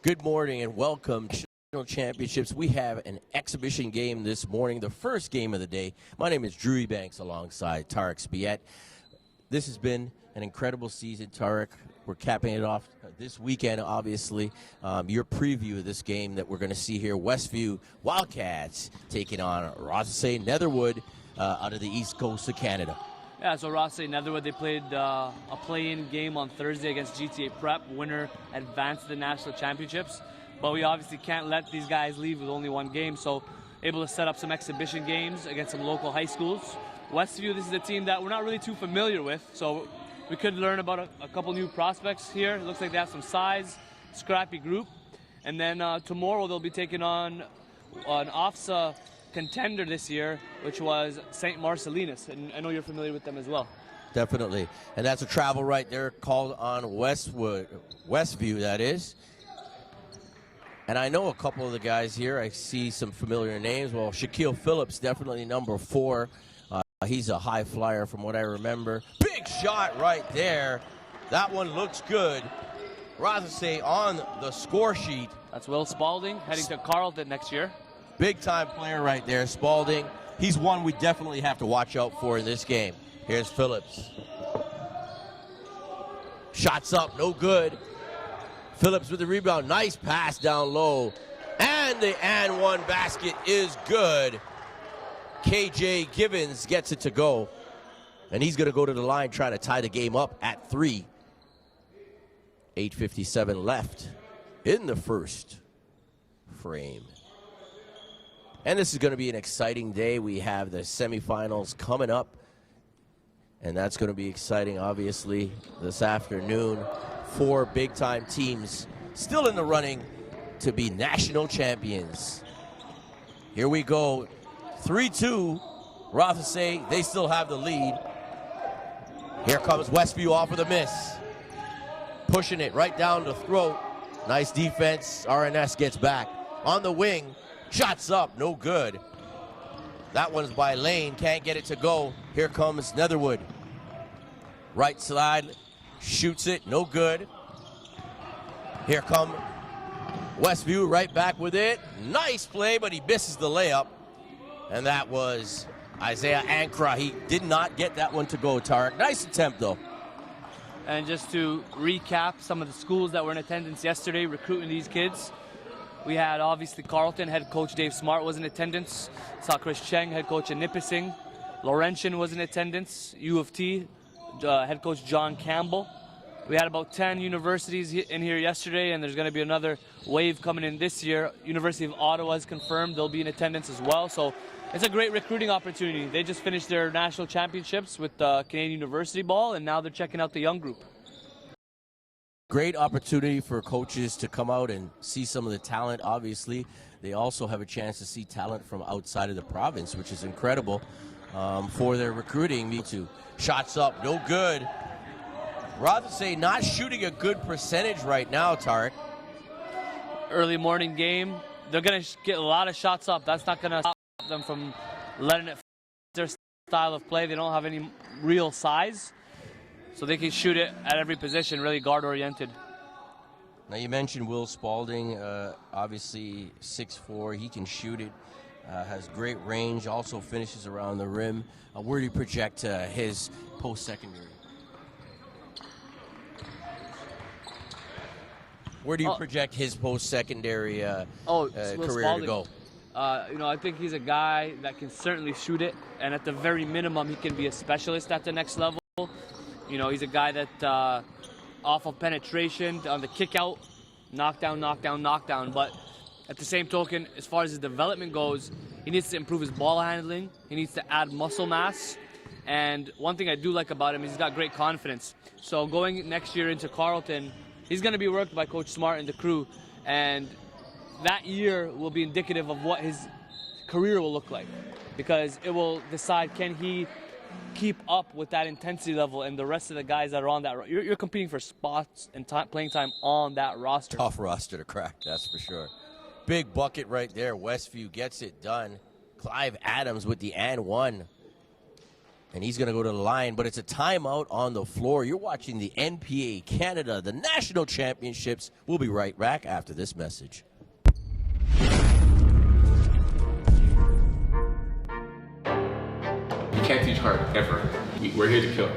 Good morning and welcome to National Championships. We have an exhibition game this morning, the first game of the day. My name is Drew Banks alongside Tarek Spiet. This has been an incredible season, Tarek. We're capping it off this weekend, obviously. Your preview of this game that we're going to see here, Westview Wildcats taking on Rothesay Netherwood out of the east coast of Canada. Yeah, so Rothesay Netherwood, they played a play-in game on Thursday against GTA Prep. Winner advanced to the national championships. But we obviously can't let these guys leave with only one game, so able to set up some exhibition games against some local high schools. Westview, this is a team that we're not really too familiar with, so we could learn about a couple new prospects here. It looks like they have some size, scrappy group. And then tomorrow they'll be taking on an OFSA contender this year, which was St. Marcellinus, and I know you're familiar with them as well. Definitely, and that's a travel right there called on Westview, that is. And I know a couple of the guys here. I see some familiar names. Well, Shaquille Phillips, definitely number 4. He's a high flyer from what I remember. Big shot right there. That one looks good. Rothesay on the score sheet. That's Will Spalding heading to Carleton next year. Big-time player right there, Spalding. He's one we definitely have to watch out for in this game. Here's Phillips. Shots up, no good. Phillips with the rebound. Nice pass down low. And the and one basket is good. KJ Givens gets it to go. And he's going to go to the line trying to tie the game up at 3. 8:57 left in the first frame. And this is going to be an exciting day. We have the semifinals coming up. And that's going to be exciting, obviously, this afternoon. 4 big-time teams still in the running to be national champions. Here we go. 3-2. Rothesay, they still have the lead. Here comes Westview off with a miss. Pushing it right down the throat. Nice defense. RNS gets back. On the wing. Shots up, no good. That one's by Lane, can't get it to go. Here comes Netherwood. Right side, shoots it, no good. Here come Westview, right back with it. Nice play, but he misses the layup. And that was Isaiah Ankra. He did not get that one to go, Tarek. Nice attempt, though. And just to recap some of the schools that were in attendance yesterday recruiting these kids. We had, obviously, Carleton. Head coach Dave Smart was in attendance. Saw Chris Cheng, head coach in Nipissing. Laurentian was in attendance. U of T, head coach John Campbell. We had about 10 universities in here yesterday, and there's going to be another wave coming in this year. University of Ottawa is confirmed. They'll be in attendance as well. So it's a great recruiting opportunity. They just finished their national championships with Canadian University Ball, and now they're checking out the young group. Great opportunity for coaches to come out and see some of the talent. Obviously, they also have a chance to see talent from outside of the province, which is incredible for their recruiting. Me too. Shots up, no good. Rothesay not shooting a good percentage right now, Tarek. Early morning game. They're going to get a lot of shots up. That's not going to stop them from letting it their style of play. They don't have any real size. So they can shoot it at every position, really guard-oriented. Now, you mentioned Will Spalding, obviously 6'4". He can shoot it, has great range, also finishes around the rim. Where do you project his post-secondary? Where do you project his post-secondary career to go? I think he's a guy that can certainly shoot it, and at the very minimum, he can be a specialist at the next level. You know, he's a guy that off of penetration on the kick out, knockdown. But at the same token, as far as his development goes, he needs to improve his ball handling. He needs to add muscle mass. And one thing I do like about him is he's got great confidence. So going next year into Carleton, he's going to be worked by Coach Smart and the crew. And that year will be indicative of what his career will look like. Because it will decide, can he keep up with that intensity level and the rest of the guys that are on that. You're competing for spots and playing time on that roster. Tough roster to crack, that's for sure. Big bucket right there. Westview gets it done. Clive Adams with the and one. And he's going to go to the line, but it's a timeout on the floor. You're watching the NPA Canada, the National Championships. We'll be right back after this message. You can't teach hard, ever. We're here to kill.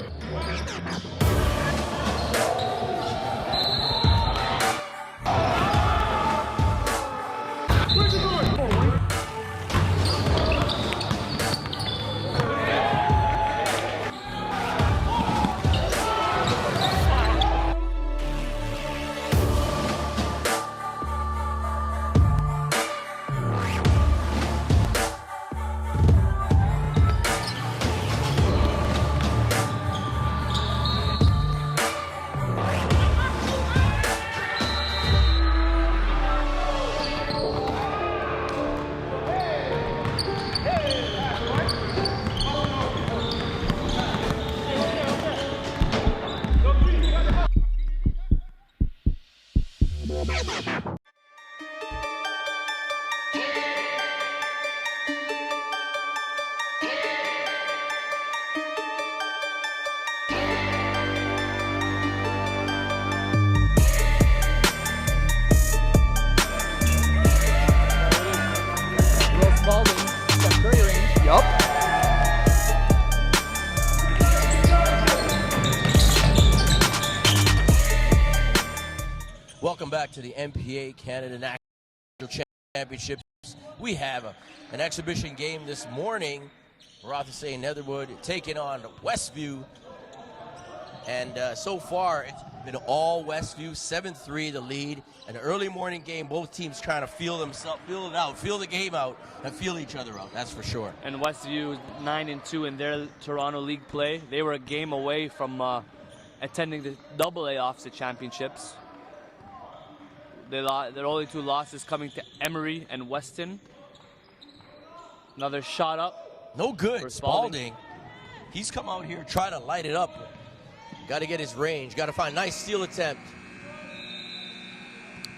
Welcome back to the NPA Canada National Championships. We have an exhibition game this morning. Rothesay and Netherwood taking on Westview. And so far, it's been all Westview, 7-3 the lead. An early morning game, both teams trying to feel themselves, feel it out, feel the game out, and feel each other out, that's for sure. And Westview 9-2 in their Toronto League play. They were a game away from attending the AA Officer Championships. Their only two losses coming to Emory and Weston. Another shot up. No good. Spalding. He's come out here trying to light it up. Got to get his range. Got to find a nice steal attempt.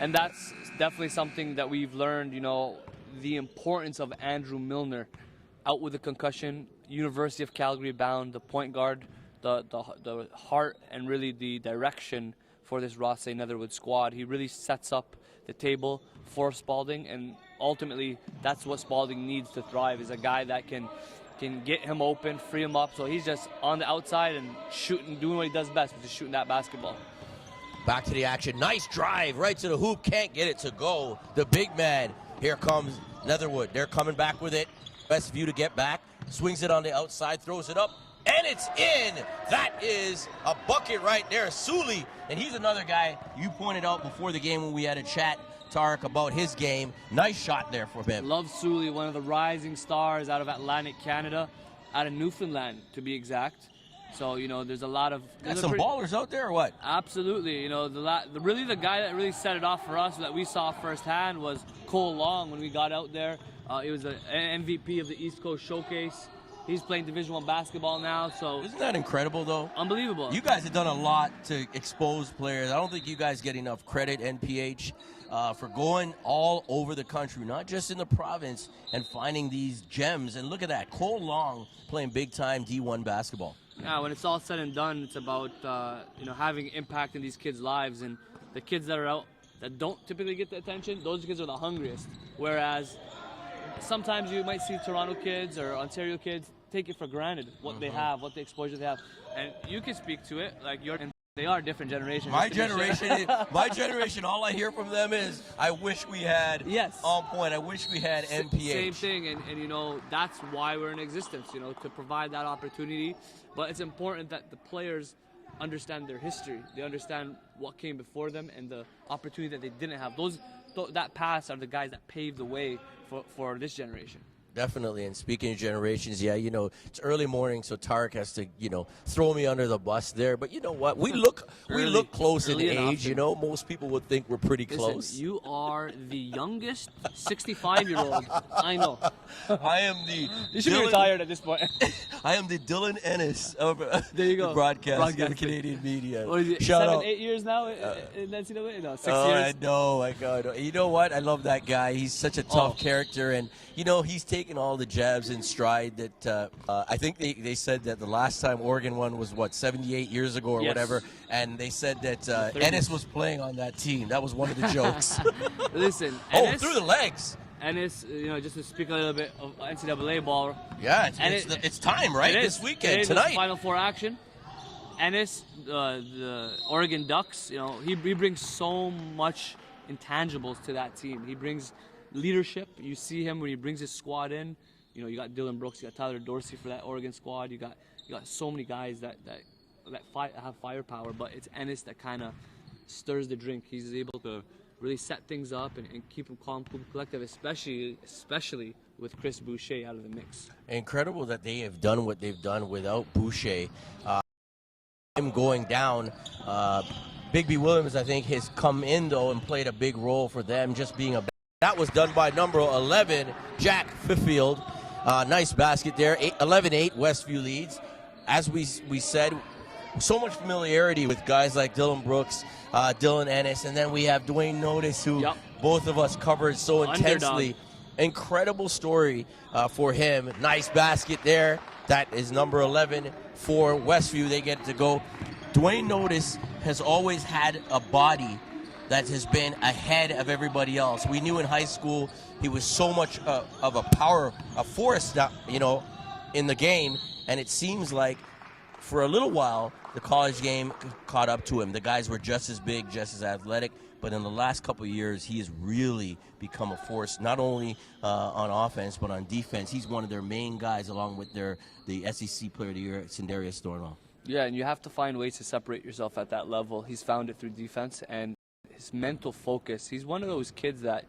And that's definitely something that we've learned, you know, the importance of Andrew Milner. Out with a concussion, University of Calgary bound, the point guard, the heart and really the direction for this Rothesay Netherwood squad. He really sets up the table for Spalding, and ultimately that's what Spalding needs to thrive, is a guy that can get him open, free him up, so he's just on the outside and shooting, doing what he does best, which is shooting that basketball. Back to the action. Nice drive right to the hoop. Can't get it to go. The big man. Here comes Netherwood. They're coming back with it. Westview to get back. Swings it on the outside, throws it up, and it's in. That is a bucket right there. Sully, and he's another guy you pointed out before the game when we had a chat, Tarek, about his game. Nice shot there for him. Love Sully, one of the rising stars out of Atlantic Canada, out of Newfoundland to be exact. So, you know, there's a lot of... Got some ballers out there or what? Absolutely. You know, really the guy that really set it off for us that we saw firsthand was Cole Long when we got out there. He was an MVP of the East Coast Showcase. He's playing Division I basketball now, so... Isn't that incredible, though? Unbelievable. You guys have done a lot to expose players. I don't think you guys get enough credit, NPH, for going all over the country, not just in the province, and finding these gems. And look at that, Cole Long playing big-time D1 basketball. Yeah, when it's all said and done, it's about you know, having impact in these kids' lives. And the kids that are out that don't typically get the attention, those kids are the hungriest. Whereas sometimes you might see Toronto kids or Ontario kids take it for granted, what they have, what the exposure they have. And you can speak to it, like they are different generations. My generation, all I hear from them is, I wish we had on point. I wish we had NPH. Same thing, and you know, that's why we're in existence, you know, to provide that opportunity. But it's important that the players understand their history. They understand what came before them and the opportunity that they didn't have. That past are the guys that paved the way for this generation. Definitely, and speaking of generations, yeah, you know, it's early morning, so Tarek has to, you know, throw me under the bus there. But you know what? We look close in age. You know, most people would think we're pretty close. Listen, you are the youngest 65-year-old I know. I am the. You should be retired at this point. I am the Dylan Ennis of there you go. the broadcast in Canadian media. What is it, Shout 7, out. 8 years now in NCAA? No, 6 years. I know. You know what? I love that guy. He's such a tough character, and you know, he's taken taking all the jabs in stride that I think they said that the last time Oregon won was, what, 78 years ago or Yes. whatever, and they said that Ennis was playing on that team. That was one of the jokes. Listen, Oh, Ennis, through the legs. Ennis, just to speak a little bit of NCAA ball. Yeah, And it's time, right? It This is. weekend, It is tonight. Final Four action. Ennis, the Oregon Ducks, he brings so much intangibles to that team. He brings leadership. You see him when he brings his squad in. You got Dylan Brooks, you got Tyler Dorsey for that Oregon squad. You got so many guys that have firepower, but it's Ennis that kind of stirs the drink. He's able to really set things up and keep them calm, cool, collective, especially with Chris Boucher out of the mix. Incredible that they have done what they've done without Boucher. Him going down. Bigby Williams, I think, has come in, though, and played a big role for them, just being a... That was done by number 11, Jack Fifield. Nice basket there. 11-8, Westview leads. As we said, so much familiarity with guys like Dylan Brooks, Dylan Ennis, and then we have Dwayne Notice, who both of us covered so intensely. Underdog. Incredible story for him. Nice basket there. That is number 11 for Westview. They get to go. Dwayne Notice has always had a body that has been ahead of everybody else. We knew in high school he was so much of a force, in the game, and it seems like for a little while the college game caught up to him. The guys were just as big, just as athletic, but in the last couple of years he has really become a force, not only on offense but on defense. He's one of their main guys, along with the SEC Player of the Year, Sindarius Stornall. Yeah, and you have to find ways to separate yourself at that level. He's found it through defense and his mental focus. He's one of those kids that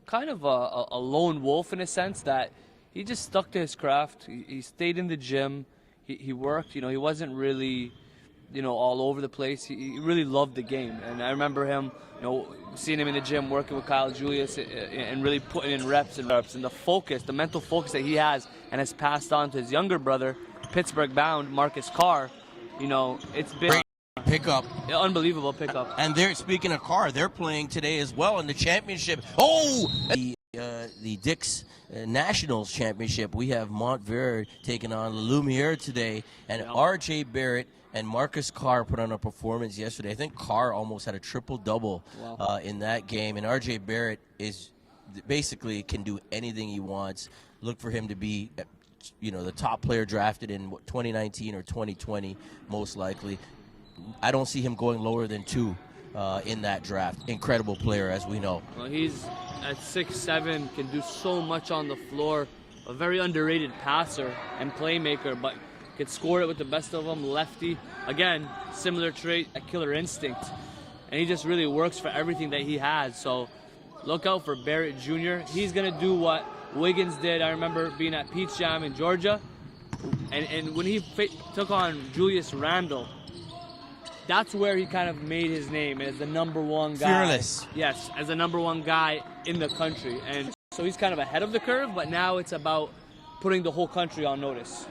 kind of a lone wolf in a sense, that he just stuck to his craft. He stayed in the gym. He worked. He wasn't really, all over the place. He really loved the game. And I remember him, seeing him in the gym working with Kyle Julius and really putting in reps. And the focus, the mental focus that he has and has passed on to his younger brother, Pittsburgh-bound Marcus Carr. It's been great pickup. Unbelievable pickup. And they're, speaking of Carr, they're playing today as well in the championship. Oh! The Dix Nationals Championship. We have Montverde taking on Lumiere today, and R.J. Barrett and Marcus Carr put on a performance yesterday. I think Carr almost had a triple-double in that game, and R.J. Barrett is basically can do anything he wants. Look for him to be, the top player drafted in 2019 or 2020, most likely. I don't see him going lower than 2 in that draft. Incredible player, as we know. Well, he's at 6'7", can do so much on the floor. A very underrated passer and playmaker, but could score it with the best of them. Lefty, again, similar trait, a killer instinct, and he just really works for everything that he has. So look out for Barrett Jr. He's gonna do what Wiggins did. I remember being at Peach Jam in Georgia, and when he took on Julius Randle, that's where he kind of made his name as the number 1 guy. Fearless. Yes, as the number 1 guy in the country. And so he's kind of ahead of the curve, but now it's about putting the whole country on notice.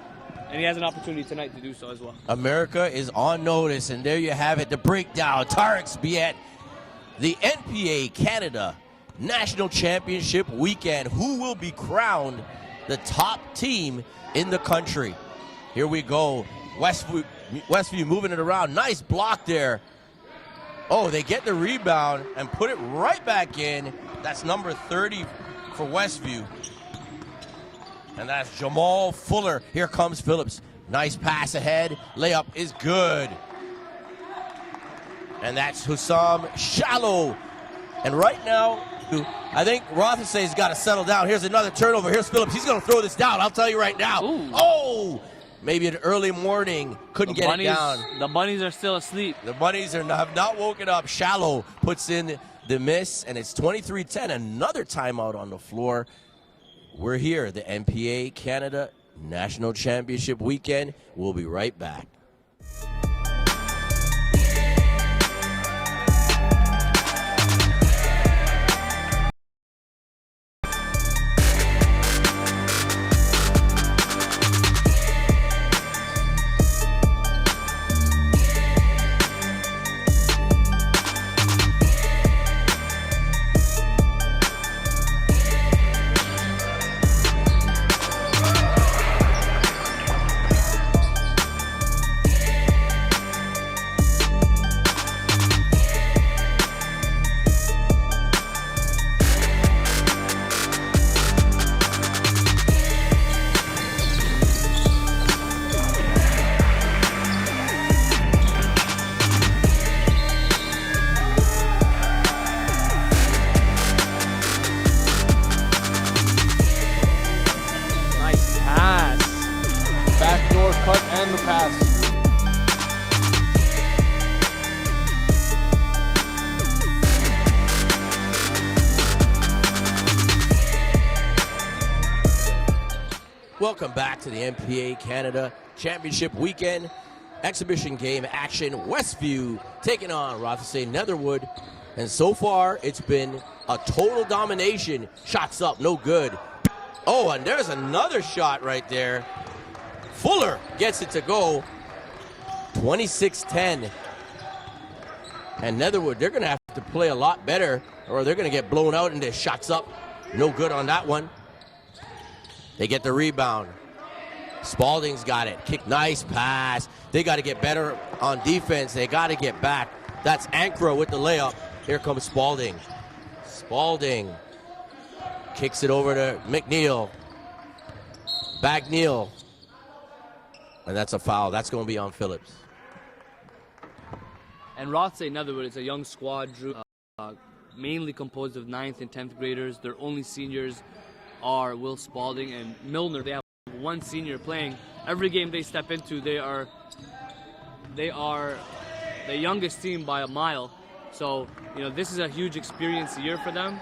And he has an opportunity tonight to do so as well. America is on notice, and there you have it, the breakdown. Tareks be at the NPA Canada National Championship weekend. Who will be crowned the top team in the country? Here we go. Westview moving it around. Nice block there. Oh, they get the rebound and put it right back in. That's number 30 for Westview. And that's Jamal Fuller. Here comes Phillips. Nice pass ahead. Layup is good. And that's Hussam Shallow. And right now, I think Rothesay's got to settle down. Here's another turnover. Here's Phillips. He's going to throw this down. I'll tell you right now. Ooh. Oh! Maybe an early morning. Couldn't get it down. The bunnies are still asleep. The bunnies have not woken up. Shallow puts in the miss, and it's 23-10. Another timeout on the floor. We're here, the NPA Canada National Championship weekend. We'll be right back. Welcome back to the NPA Canada Championship Weekend. Exhibition game action. Westview taking on Rothesay Netherwood. And so far, it's been a total domination. Shots up, no good. Oh, and there's another shot right there. Fuller gets it to go. 26-10. And Netherwood, they're going to have to play a lot better or they're going to get blown out into shots up. No good on that one. They get the rebound. Spalding's got it. Kick, nice pass. They got to get better on defense. They got to get back. That's Ankra with the layup. Here comes Spalding. Spalding kicks it over to McNeil. Bagnell. And that's a foul. That's going to be on Phillips. And Rothesay Netherwood is a young squad, mainly composed of 9th and 10th graders. Their only seniors are Will Spalding and Milner. They have one senior playing. Every game they step into, they are the youngest team by a mile. So, this is a huge experience year for them.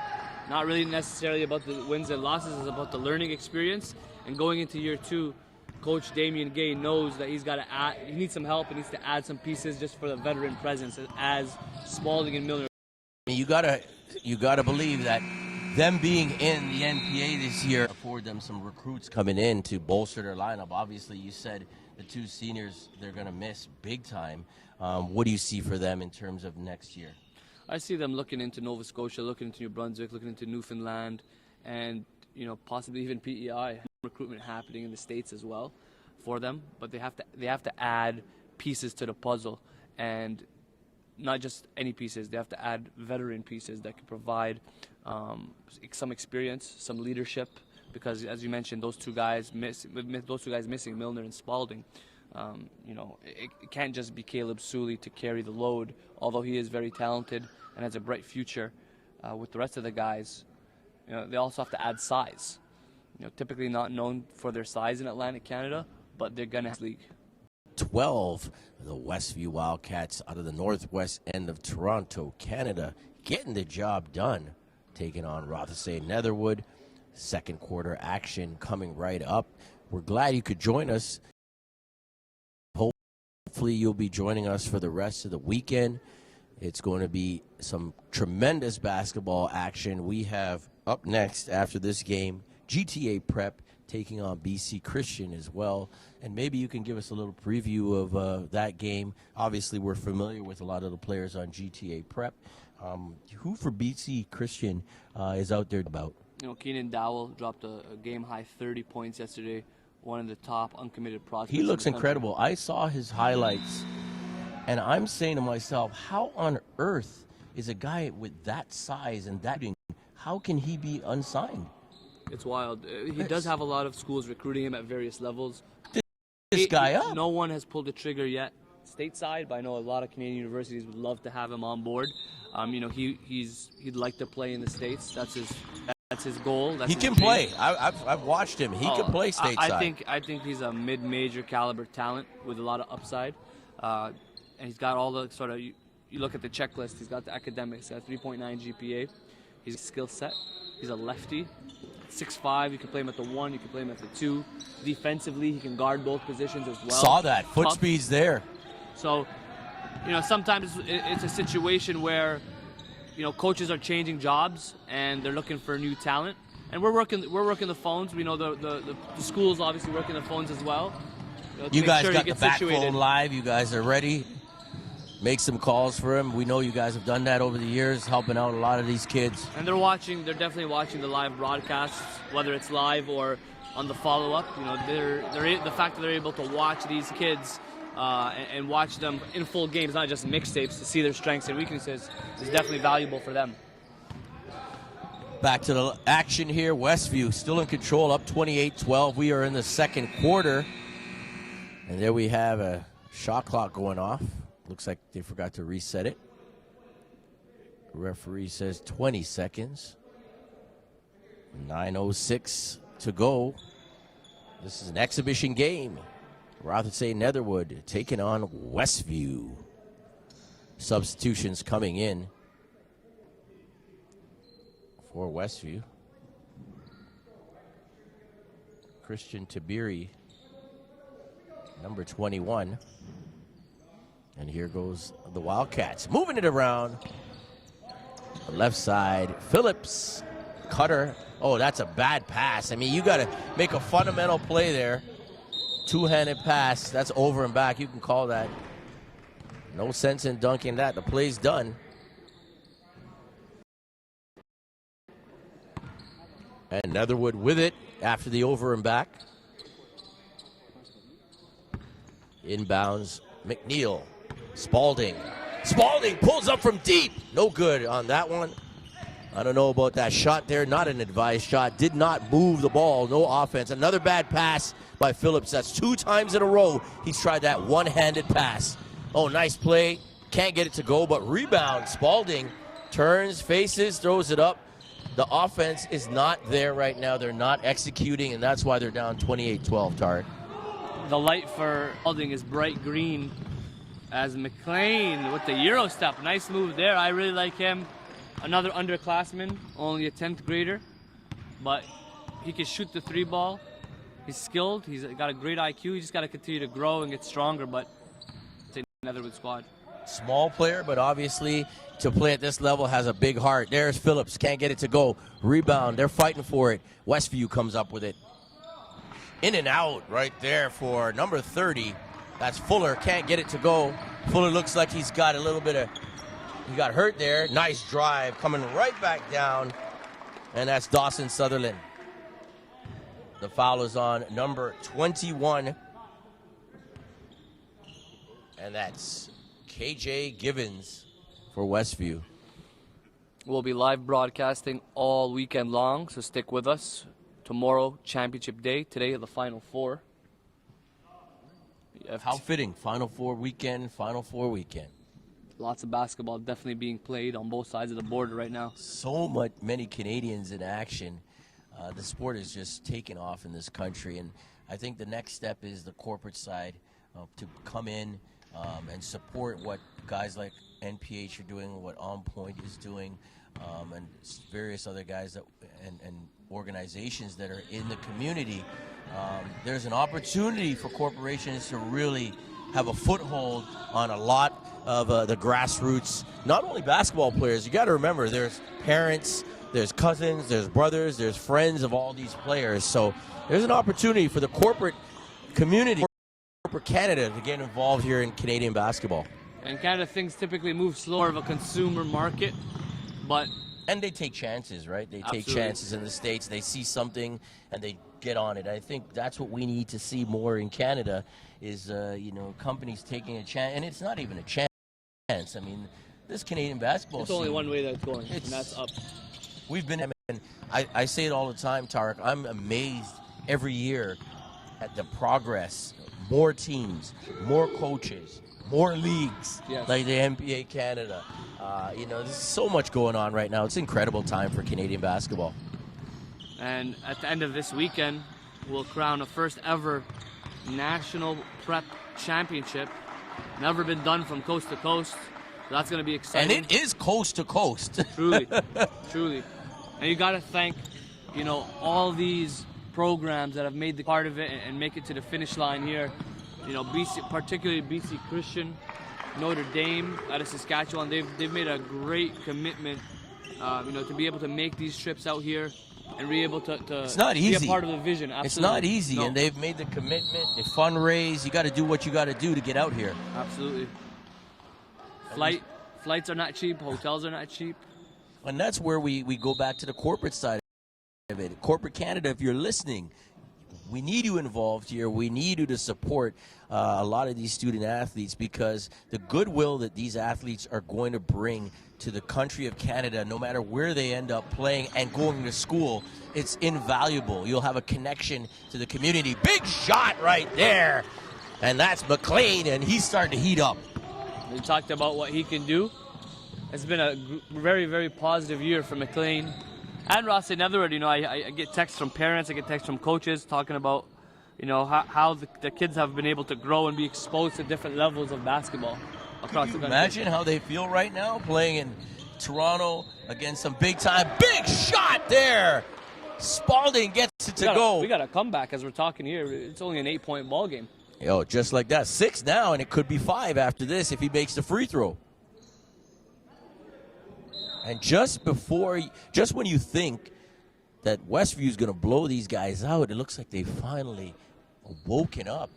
Not really necessarily about the wins and losses, it's about the learning experience. And going into year 2, Coach Damien Gay knows that he needs some help and needs to add some pieces just for the veteran presence as Spalding and Milner. You gotta believe that them being in the NPA this year afford them some recruits coming in to bolster their lineup. Obviously, you said the 2 seniors they're gonna miss big time. What do you see for them in terms of next year? I see them looking into Nova Scotia, looking into New Brunswick, looking into Newfoundland, and possibly even PEI. Recruitment happening in the States as well for them, but they have to add pieces to the puzzle, and not just any pieces. They have to add veteran pieces that can provide some experience, some leadership. Because as you mentioned, those two guys missing, Milner and Spalding. It can't just be Caleb Suley to carry the load, although he is very talented and has a bright future with the rest of the guys. They also have to add size. Typically not known for their size in Atlantic Canada, but they're going to have league. 12, the Westview Wildcats out of the northwest end of Toronto, Canada, getting the job done, taking on Rothesay Netherwood. Second quarter action coming right up. We're glad you could join us. Hopefully you'll be joining us for the rest of the weekend. It's going to be some tremendous basketball action. We have up next after this game, GTA Prep taking on BC Christian as well. And maybe you can give us a little preview of that game. Obviously, we're familiar with a lot of the players on GTA Prep. Who for BC Christian is out there about? Keenan Dowell dropped a game-high 30 points yesterday. One of the top uncommitted prospects. He looks incredible. I saw his highlights, and I'm saying to myself, how on earth is a guy with that size and that, how can he be unsigned? It's wild. He does have a lot of schools recruiting him at various levels. This guy up. No one has pulled the trigger yet stateside, but I know a lot of Canadian universities would love to have him on board. He'd like to play in the States. That's his goal. He can play. I've watched him. He can play stateside. I think he's a mid-major caliber talent with a lot of upside, and he's got all the sort of. You look at the checklist. He's got the academics. 3.9 GPA. He's a skill set. He's a lefty. 6'5", you can play him at the 1, you can play him at the 2. Defensively, he can guard both positions as well. Saw that. Foot speed's there. So, sometimes it's a situation where, coaches are changing jobs and they're looking for new talent. And we're working the phones. We know the schools obviously working the phones as well. You guys got the back phone live. You guys are ready. Make some calls for him. We know you guys have done that over the years, helping out a lot of these kids. And they're definitely watching the live broadcasts, whether it's live or on the follow-up. The fact that they're able to watch these kids and watch them in full games, not just mixtapes, to see their strengths and weaknesses is definitely valuable for them. Back to the action here. Westview still in control, up 28-12. We are in the second quarter. And there we have a shot clock going off. Looks like they forgot to reset it. The referee says 20 seconds. 9:06 to go. This is an exhibition game. Rothesay Netherwood taking on Westview. Substitutions coming in for Westview. Christian Tabiri, number 21. And here goes the Wildcats, moving it around. The left side, Phillips, cutter. Oh, that's a bad pass. I mean, you got to make a fundamental play there. Two-handed pass, that's over and back. You can call that. No sense in dunking that. The play's done. And Netherwood with it after the over and back. Inbounds, McNeil, Spalding. Spalding pulls up from deep. No good on that one. I don't know about that shot there. Not an advised shot. Did not move the ball. No offense. Another bad pass by Phillips. That's 2 times in a row he's tried that one-handed pass. Oh, nice play. Can't get it to go, but rebound. Spalding turns, faces, throws it up. The offense is not there right now. They're not executing, and that's why they're down 28-12, Tarek. The light for Spalding is bright green as McLean with the Euro step. Nice move there. I really like him. Another underclassman, only a 10th grader, but he can shoot the 3-ball. He's skilled. He's got a great IQ. He just got to continue to grow and get stronger, but it's a Netherwood squad. Small player, but obviously to play at this level has a big heart. There's Phillips. Can't get it to go. Rebound. They're fighting for it. Westview comes up with it. In and out right there for number 30. That's Fuller. Can't get it to go. Fuller looks like he's got a little bit of... He got hurt there. Nice drive. Coming right back down. And that's Dawson Sutherland. The foul is on number 21. And that's KJ Givens for Westview. We'll be live broadcasting all weekend long, so stick with us. Tomorrow, championship day. Today, the Final Four. How fitting. Final Four weekend, Final Four weekend. Lots of basketball definitely being played on both sides of the border right now. So many Canadians in action. The sport is just taking off in this country, and I think the next step is the corporate side to come in and support what guys like NPH are doing, what On Point is doing, and various other guys that and organizations that are in the community. There's an opportunity for corporations to really have a foothold on a lot of the grassroots, not only basketball players. You got to remember, there's parents, there's cousins, there's brothers, there's friends of all these players. So there's an opportunity for the corporate community, corporate Canada, to get involved here in Canadian basketball. And Canada, things typically move slower of a consumer market, but... And they take chances, right? They take chances in the States. They see something and they get on it. I think that's what we need to see more in Canada is, companies taking a chance. And it's not even a chance. I mean, this Canadian basketball It's only one way that it's going, and that's up. We've been, and I say it all the time, Tarek, I'm amazed every year at the progress. More teams, more coaches, more leagues, like the NBA Canada. There's so much going on right now. It's an incredible time for Canadian basketball. And at the end of this weekend, we'll crown a first ever National Prep Championship. Never been done from coast to coast. So that's going to be exciting. And it is coast to coast. Truly, truly. And you got to thank, all these programs that have made the part of it and make it to the finish line here. BC, particularly BC Christian, Notre Dame out of Saskatchewan. They've made a great commitment, to be able to make these trips out here and be able to it's not easy. Be a part of the vision. Absolutely. It's not easy, No. and they've made the commitment. They fundraise. You got to do what you got to do to get out here. Absolutely. Flights are not cheap. Hotels are not cheap. And that's where we go back to the corporate side of it. Corporate Canada, if you're listening, we need you involved here. We need you to support a lot of these student athletes, because the goodwill that these athletes are going to bring to the country of Canada, no matter where they end up playing and going to school, it's invaluable. You'll have a connection to the community. Big shot right there. And that's McLean, and he's starting to heat up. We talked about what he can do. It's been a very, very positive year for McLean. And Rothesay Netherwood, I get texts from parents, I get texts from coaches talking about, how the kids have been able to grow and be exposed to different levels of basketball across the country. Imagine how they feel right now playing in Toronto against some big shot there. Spalding gets Gets it to go. We got a comeback as we're talking here. It's only an 8-point ball game. Yo, just like that. 6 now, and it could be 5 after this if he makes the free throw. And just when you think that Westview's going to blow these guys out, it looks like they finally woken up.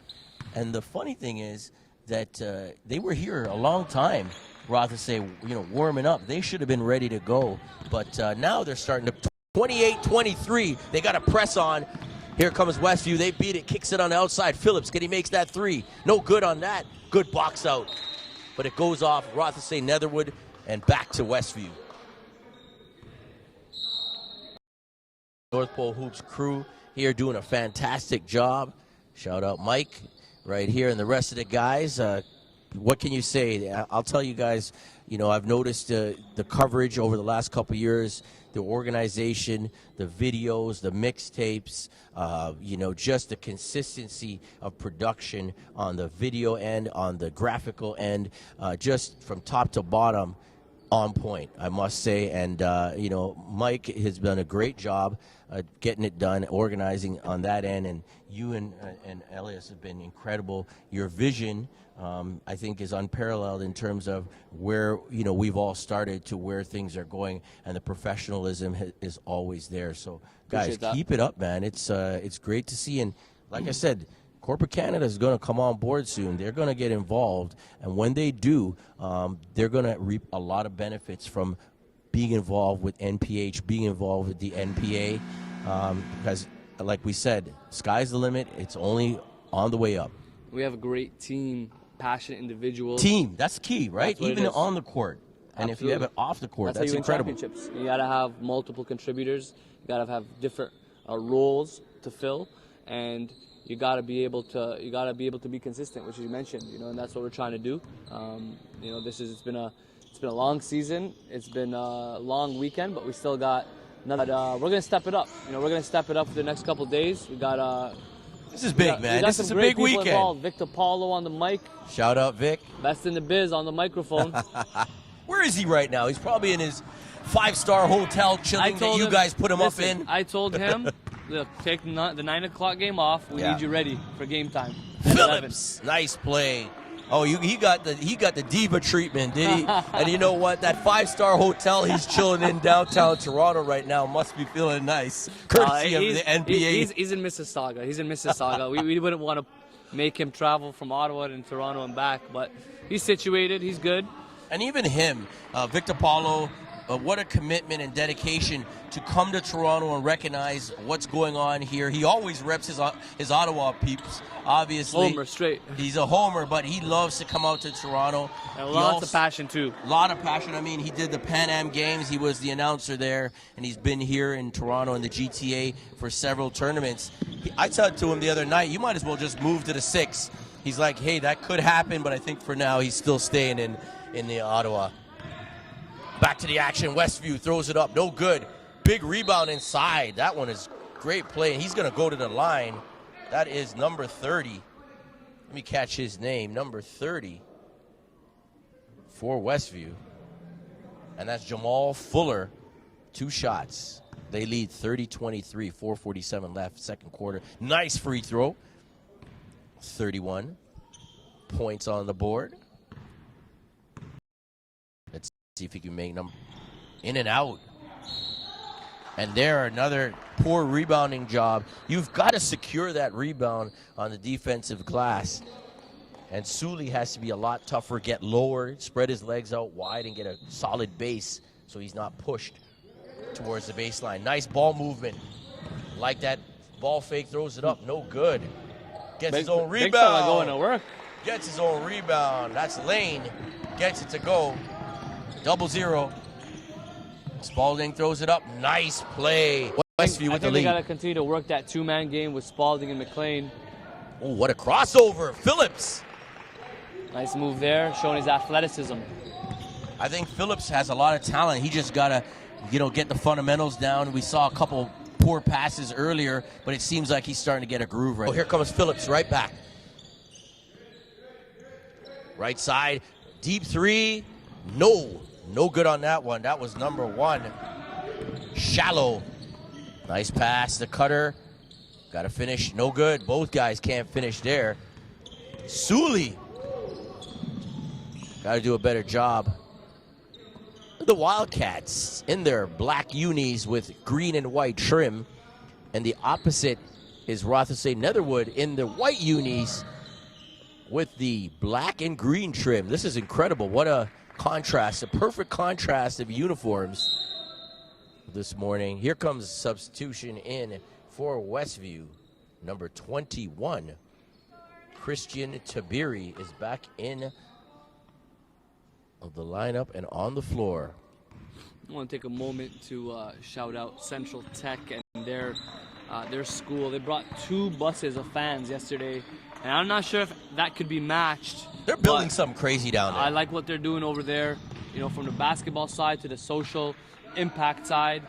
And the funny thing is that they were here a long time, Rothesay, warming up. They should have been ready to go. But now they're starting to 28-23. They got to press on. Here comes Westview. They beat it. Kicks it on the outside. Phillips, he makes that 3. No good on that. Good box out. But it goes off Rothesay, Netherwood, and back to Westview. North Pole Hoops crew here doing a fantastic job. Shout out Mike right here and the rest of the guys. What can you say? I'll tell you guys, I've noticed the coverage over the last couple of years, the organization, the videos, the mixtapes, just the consistency of production on the video end, on the graphical end, just from top to bottom, on point, I must say. And, Mike has done a great job getting it done, organizing on that end. And you and Elias have been incredible. Your vision, I think, is unparalleled in terms of where, we've all started to where things are going. And the professionalism is always there. So, guys, keep it up, man. It's great to see. And like I said, Corporate Canada is going to come on board soon. They're going to get involved, and when they do, they're going to reap a lot of benefits from being involved with NPH, being involved with the NPA, because, like we said, sky's the limit. It's only on the way up. We have a great team, passionate individuals. Team, that's key, right? Even on the court. And if you have it off the court, that's incredible. Championships. You got to have multiple contributors. You got to have different roles to fill, and you got to be able to be consistent, which you mentioned, and that's what we're trying to do. It's been a long season. It's been a long weekend, but we still got another. We're gonna step it up. We're gonna step it up for the next couple of days. We got This is big, man. This is a big weekend. Involved. Victor Paulo on the mic. Shout out, Vic. Best in the biz on the microphone. Where is he right now? He's probably in his 5-star hotel chilling that you guys put him up in. I told him, look, take the 9 o'clock game off. We need you ready for game time. Phillips, nice play. Oh, he got the diva treatment, did he? And you know what? That 5-star hotel he's chilling in downtown Toronto right now must be feeling nice, courtesy of the NBA. He's in Mississauga. He's in Mississauga. we wouldn't want to make him travel from Ottawa to Toronto and back, but he's situated. He's good. And even him, Victor Paulo, what a commitment and dedication to come to Toronto and recognize what's going on here. He always reps his Ottawa peeps, obviously. Homer, straight. He's a homer, but he loves to come out to Toronto. And lots of passion, too. A lot of passion. I mean, he did the Pan Am Games. He was the announcer there, and he's been here in Toronto in the GTA for several tournaments. I said to him the other night, you might as well just move to the 6. He's like, hey, that could happen, but I think for now he's still staying in the Ottawa. Back to the action. Westview throws it up. No good. Big rebound inside. That one is great play. And he's going to go to the line. That is number 30. Let me catch his name. Number 30 for Westview. And that's Jamal Fuller. 2 shots. They lead 30-23. 4:47 left, second quarter. Nice free throw. 31 points on the board. Let's see if he can make them in and out. And there, another poor rebounding job. You've got to secure that rebound on the defensive glass. And Sully has to be a lot tougher, get lower, spread his legs out wide, and get a solid base so he's not pushed towards the baseline. Nice ball movement. Like that ball fake, throws it up, no good. Gets his own rebound. Big fella going to work. Gets his own rebound. That's Lane. Gets it to go. 0-0. Spalding throws it up. Nice play. Westview with the lead. I think they got to continue to work that 2-man game with Spalding and McLean. Oh, what a crossover. Phillips. Nice move there, showing his athleticism. I think Phillips has a lot of talent. He just got to, get the fundamentals down. We saw a couple poor passes earlier, but it seems like he's starting to get a groove right now. Oh, here comes Phillips right back. Right side, deep 3. No good on that one. That was number 1. Shallow. Nice pass. The cutter Got to finish. No good. Both guys can't finish there. Sully. Got to do a better job. The Wildcats in their black unis with green and white trim. And the opposite is Rothesay Netherwood in the white unis with the black and green trim. This is incredible. What a contrast, a perfect contrast of uniforms this morning. Here comes substitution in for Westview. Number 21, Christian Tabiri is back in of the lineup and on the floor. I want to take a moment to shout out Central Tech and their school. They brought 2 buses of fans yesterday, and I'm not sure if that could be matched. They're building something crazy down there. I like what they're doing over there, you know, from the basketball side to the social impact side.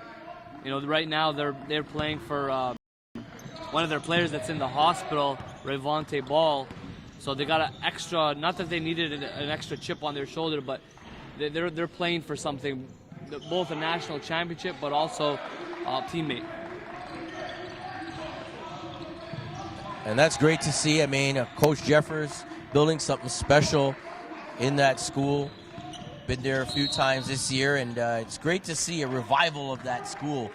You know, right now they're playing for one of their players that's in the hospital, Rayvonte Ball. So they got an extra, not that they needed an extra chip on their shoulder, but they're playing for something, both a national championship, but also a teammate. And that's great to see. I mean, Coach Jeffers building something special in that school. Been there a few times this year, and it's great to see a revival of that school.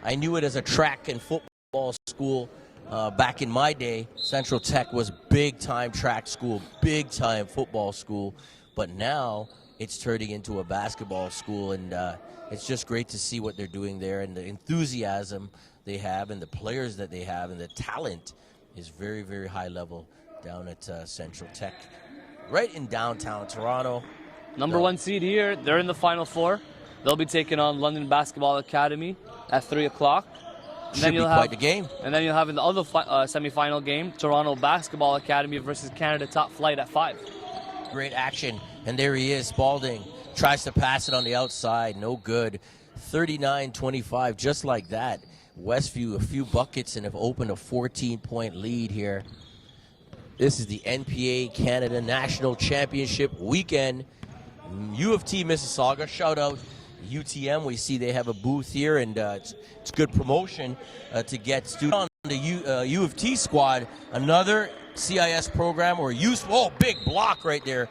I knew it as a track and football school back in my day. Central Tech was big-time track school, big-time football school, but now it's turning into a basketball school, and it's just great to see what they're doing there, and the enthusiasm they have, and the players that they have, and the talent is very, very high level down at Central Tech, right in downtown Toronto. Number 1 seed here, they're in the Final Four. They'll be taking on London Basketball Academy at 3 o'clock. Should be quite the game. And then you'll have in the other semifinal game, Toronto Basketball Academy versus Canada Top Flight at 5. Great action, and there he is, Spalding. Tries to pass it on the outside, no good. 39-25, just like that. Westview, a few buckets, and have opened a 14-point lead here. This is the NPA Canada National Championship weekend. U of T Mississauga, shout out UTM. We see they have a booth here, and it's good promotion to get students on the U of T squad. Another CIS program, or big block right there,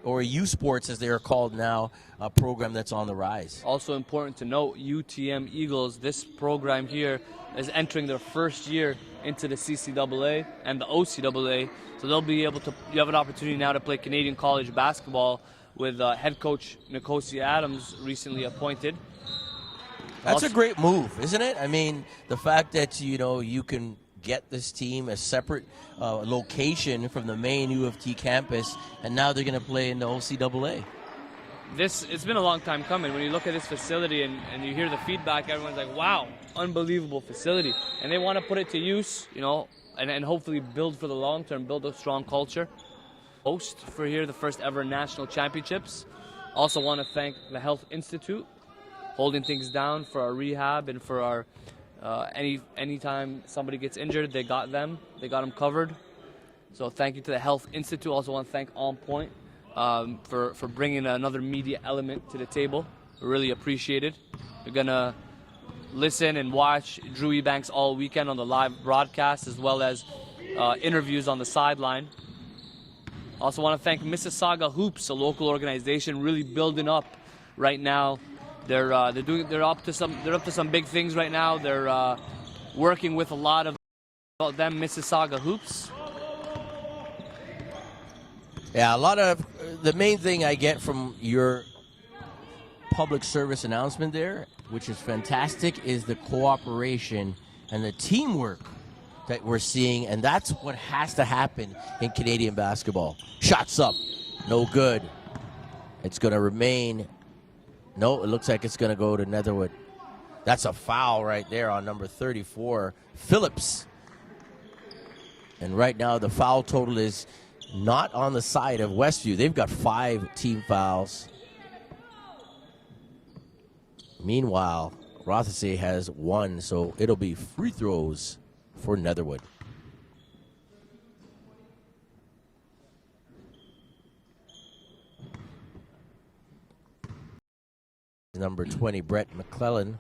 or U Sports as they are called now, a program that's on the rise. Also important to note, UTM Eagles, this program here is entering their first year into the CCAA and the OCAA, so they'll be able to, you have an opportunity now to play Canadian college basketball with head coach Nkosi Adams recently appointed. That's a great move, isn't it? I mean, the fact that, you know, you can get this team a separate location from the main U of T campus, and now they're going to play in the OCAA. It's been a long time coming. When you look at this facility and you hear the feedback, everyone's like, wow, unbelievable facility. And they want to put it to use, you know, and hopefully build for the long term, build a strong culture. Host for here, the first ever national championships. Also want to thank the Health Institute, holding things down for our rehab and for our anytime somebody gets injured, they got them covered. So thank you to the Health Institute. Also want to thank On Point for bringing another media element to the table. Really appreciated. We're gonna listen and watch Drew Ebanks all weekend on the live broadcast, as well as interviews on the sideline. Also want to thank Mississauga Hoops, a local organization really building up right now. They're up to some big things right now. They're working with a lot of them Mississauga Hoops. Yeah, a lot of the main thing I get from your public service announcement there, which is fantastic, is the cooperation and the teamwork that we're seeing, and that's what has to happen in Canadian basketball. Shots up, no good. It's going to remain. No, it looks like it's going to go to Netherwood. That's a foul right there on number 34, Phillips. And right now the foul total is not on the side of Westview. They've got 5 team fouls. Meanwhile, Rothesay has 1, so it'll be free throws for Netherwood. Number 20, Brett McClellan,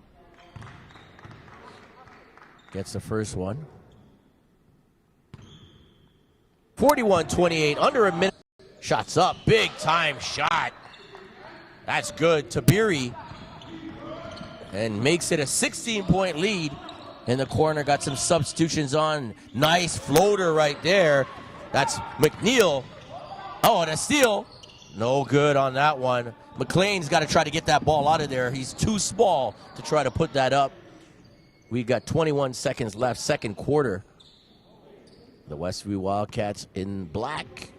gets the first one. 41-28, under a minute. Shots up, big time shot. That's good. Tabiri. And makes it a 16-point lead. In the corner, got some substitutions on. Nice floater right there. That's McNeil. Oh, and a steal. No good on that one. McLean's got to try to get that ball out of there. He's too small to try to put that up. We've got 21 seconds left, second quarter. The Westview Wildcats in black,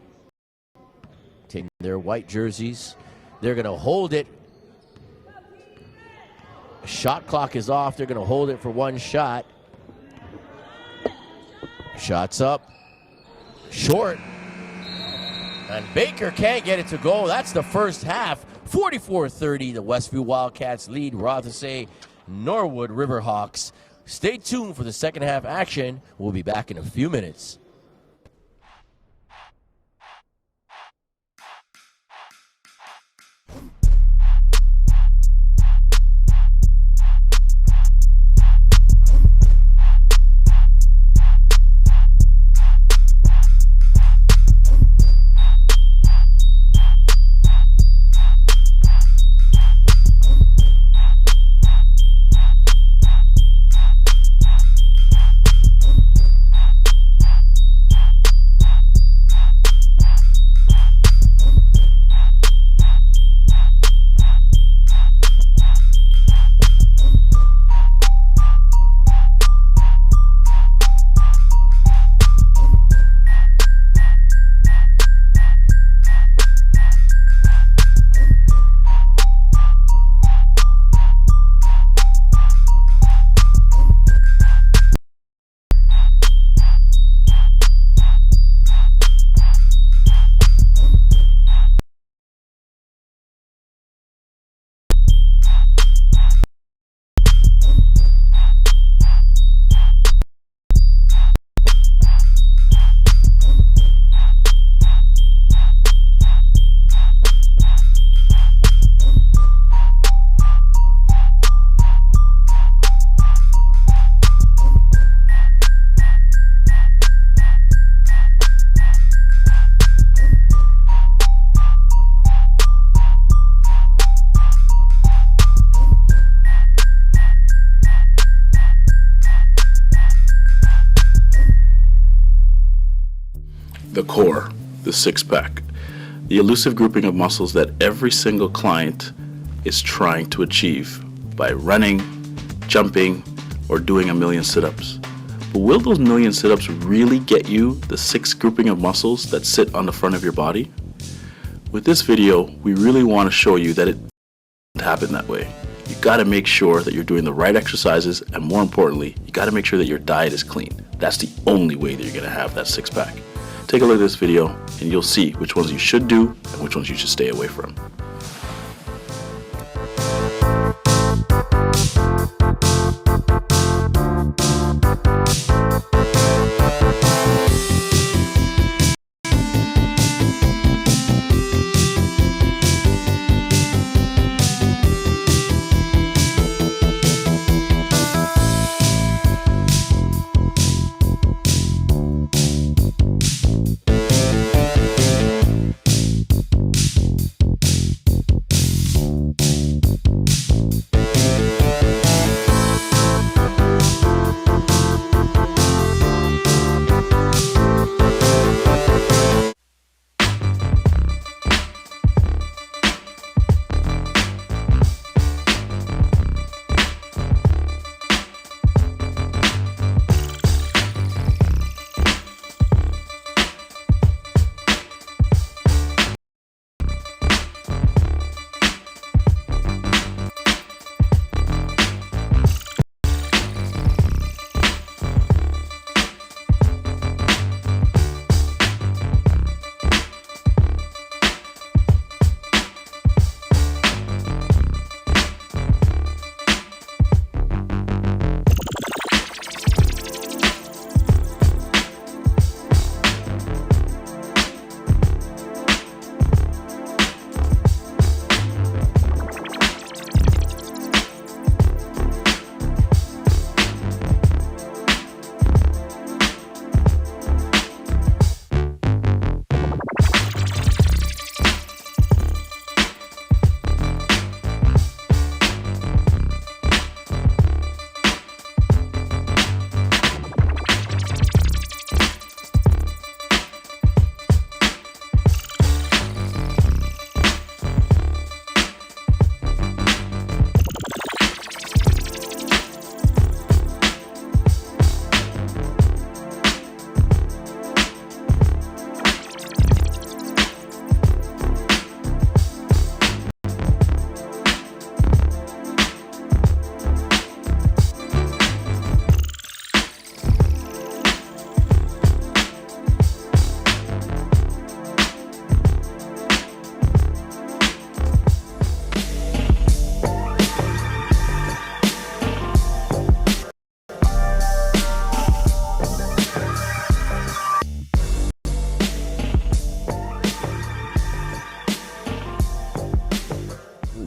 taking their white jerseys. They're going to hold it. Shot clock is off. They're going to hold it for one shot. Shots up. Short. And Baker can't get it to go. That's the first half. 44-30, the Westview Wildcats lead Rothesay Norwood Riverhawks. Stay tuned for the second half action. We'll be back in a few minutes. The core, the six-pack, the elusive grouping of muscles that every single client is trying to achieve by running, jumping, or doing a million sit-ups. But will those million sit-ups really get you the six grouping of muscles that sit on the front of your body? With this video, we really want to show you that it doesn't happen that way. You got to make sure that you're doing the right exercises, and more importantly, you got to make sure that your diet is clean. That's the only way that you're going to have that six-pack. Take a look at this video and you'll see which ones you should do and which ones you should stay away from.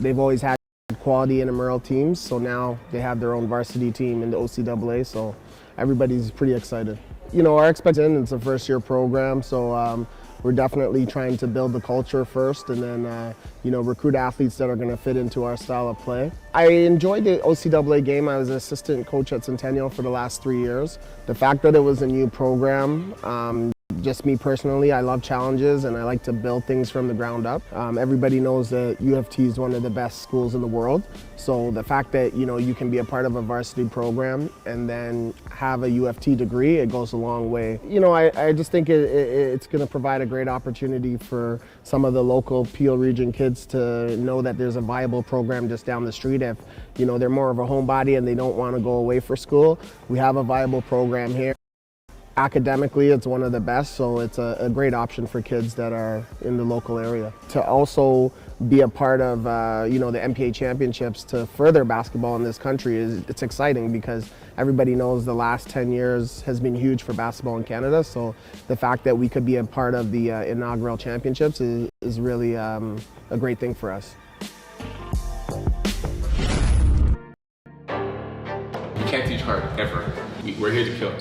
They've always had quality intramural teams, so now they have their own varsity team in the OCAA, so everybody's pretty excited. You know, our expectation, it's a first-year program, so we're definitely trying to build the culture first and then, you know, recruit athletes that are going to fit into our style of play. I enjoyed the OCAA game. I was an assistant coach at Centennial for the last 3 years. The fact that it was a new program, just me personally, I love challenges and I like to build things from the ground up. Everybody knows that U of T is one of the best schools in the world. So the fact that, you know, you can be a part of a varsity program and then have a U of T degree, it goes a long way. You know, I just think it's going to provide a great opportunity for some of the local Peel region kids to know that there's a viable program just down the street. If, you know, they're more of a homebody and they don't want to go away for school, we have a viable program here. Academically, it's one of the best, so it's a great option for kids that are in the local area. To also be a part of, you know, the MPA championships to further basketball in this country it's exciting because everybody knows the last 10 years has been huge for basketball in Canada. So the fact that we could be a part of the inaugural championships is really a great thing for us. You can't teach hard, ever. We're here to kill.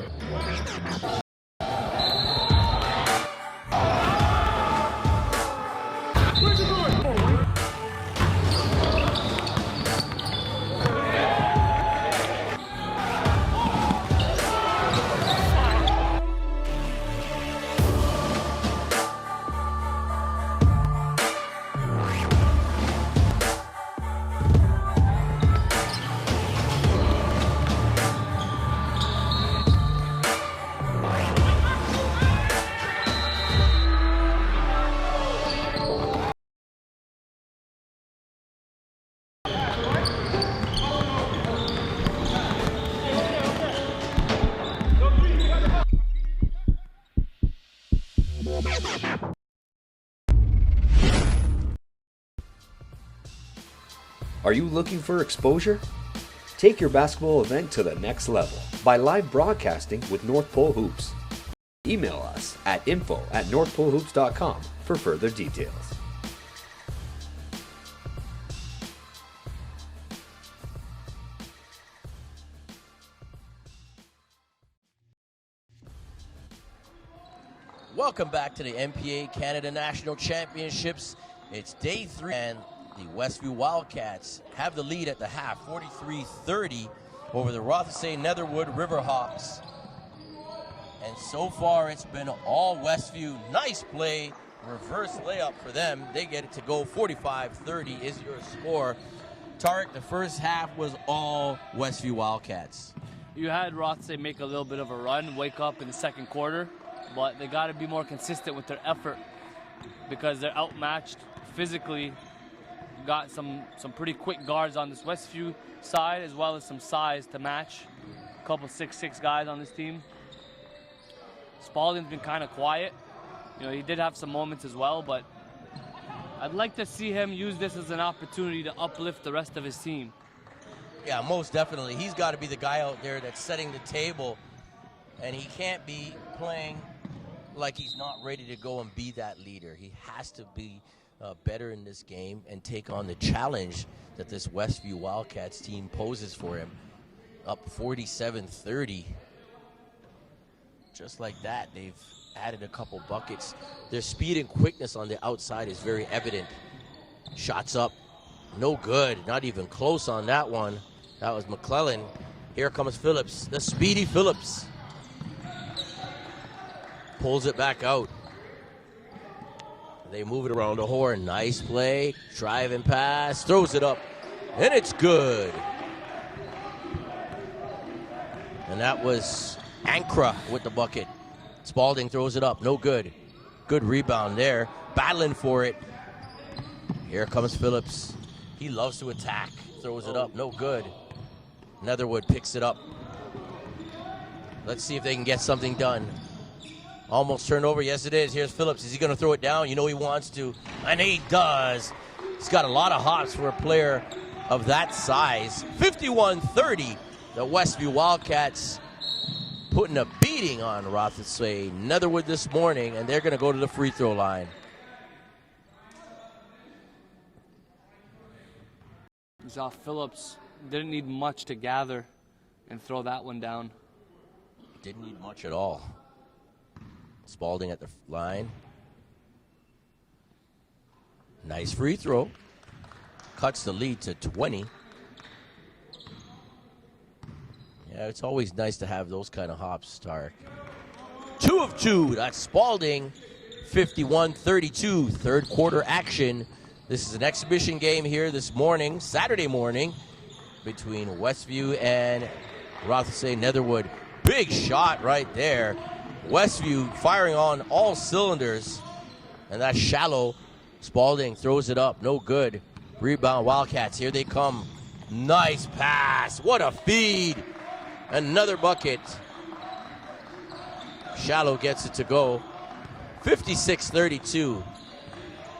Are you looking for exposure? Take your basketball event to the next level by live broadcasting with North Pole Hoops. Email us at info@northpolehoops.com for further details. Welcome back to the MPA Canada National Championships. It's day 3 and the Westview Wildcats have the lead at the half, 43-30 over the Rothesay Netherwood Riverhawks. And so far it's been all Westview. Nice play, reverse layup for them. They get it to go. 45-30 is your score. Tarek, the first half was all Westview Wildcats. You had Rothesay make a little bit of a run, wake up in the second quarter, but they got to be more consistent with their effort because they're outmatched physically. Got some pretty quick guards on this Westview side, as well as some size to match. A couple 6'6" guys on this team. Spalding's been kind of quiet. You know, he did have some moments as well, but I'd like to see him use this as an opportunity to uplift the rest of his team. Yeah, most definitely. He's got to be the guy out there that's setting the table, and he can't be playing like he's not ready to go and be that leader. He has to be better in this game and take on the challenge that this Westview Wildcats team poses for him. Up 47-30. Just like that, they've added a couple buckets. Their speed and quickness on the outside is very evident. Shots up, no good, not even close on that one. That was McClellan. Here comes Phillips, the speedy Phillips. Pulls it back out. They move it around the horn. Nice play. Driving pass. Throws it up. And it's good. And that was Ankra with the bucket. Spalding throws it up. No good. Good rebound there. Battling for it. Here comes Phillips. He loves to attack. Throws it up. No good. Netherwood picks it up. Let's see if they can get something done. Almost turned over. Yes, it is. Here's Phillips. Is he going to throw it down? You know he wants to. And he does. He's got a lot of hops for a player of that size. 51-30. The Westview Wildcats putting a beating on Rothesay Netherwood this morning, and they're going to go to the free throw line. Zah Phillips didn't need much to gather and throw that one down. Didn't need much at all. Spalding at the line. Nice free throw. Cuts the lead to 20. Yeah, it's always nice to have those kind of hops, Tarek. 2 of 2. That's Spalding. 51-32. Third quarter action. This is an exhibition game here this morning, Saturday morning, between Westview and Rothesay Netherwood. Big shot right there. Westview firing on all cylinders. And that's shallow. Spalding throws it up. No good. Rebound Wildcats. Here they come. Nice pass. What a feed. Another bucket. Shallow gets it to go. 56-32.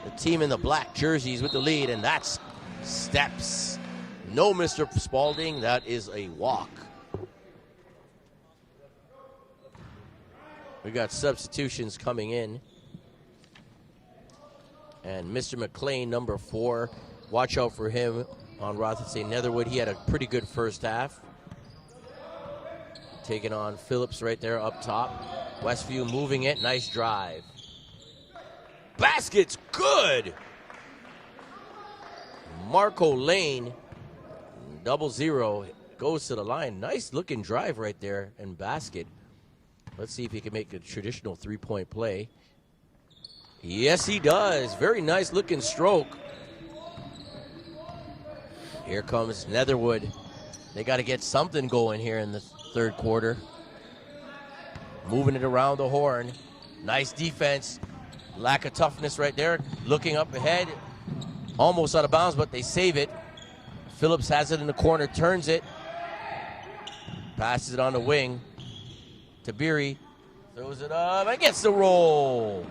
The team in the black jerseys with the lead, and that's steps. No, Mr. Spalding. That is a walk. We got substitutions coming in. And Mr. McLean, number 4, watch out for him on Rothesay Netherwood. He had a pretty good first half. Taking on Phillips right there up top. Westview moving it. Nice drive. Basket's good. Marco Lane, 0-0, goes to the line. Nice looking drive right there and basket. Let's see if he can make a traditional three-point play. Yes, he does. Very nice looking stroke. Here comes Netherwood. They got to get something going here in the third quarter. Moving it around the horn. Nice defense. Lack of toughness right there. Looking up ahead. Almost out of bounds, but they save it. Phillips has it in the corner, turns it. Passes it on the wing. Tabiri throws it up and gets the roll.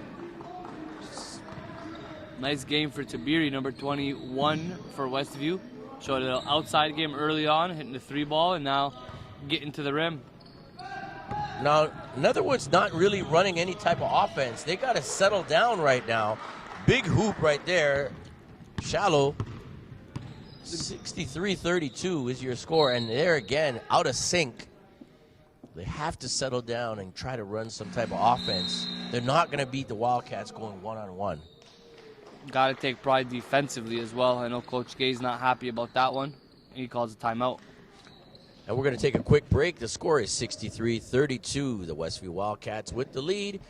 Nice game for Tabiri, number 21 for Westview. Showed an outside game early on, hitting the 3-ball, and now getting to the rim. Now, Netherwood's not really running any type of offense. They got to settle down right now. Big hoop right there. Shallow. 63-32 is your score, and there again, out of sync. They have to settle down and try to run some type of offense. They're not going to beat the Wildcats going one-on-one. Got to take pride defensively as well. I know Coach Gay's not happy about that one. He calls a timeout. And we're going to take a quick break. The score is 63-32. The Westview Wildcats with the lead.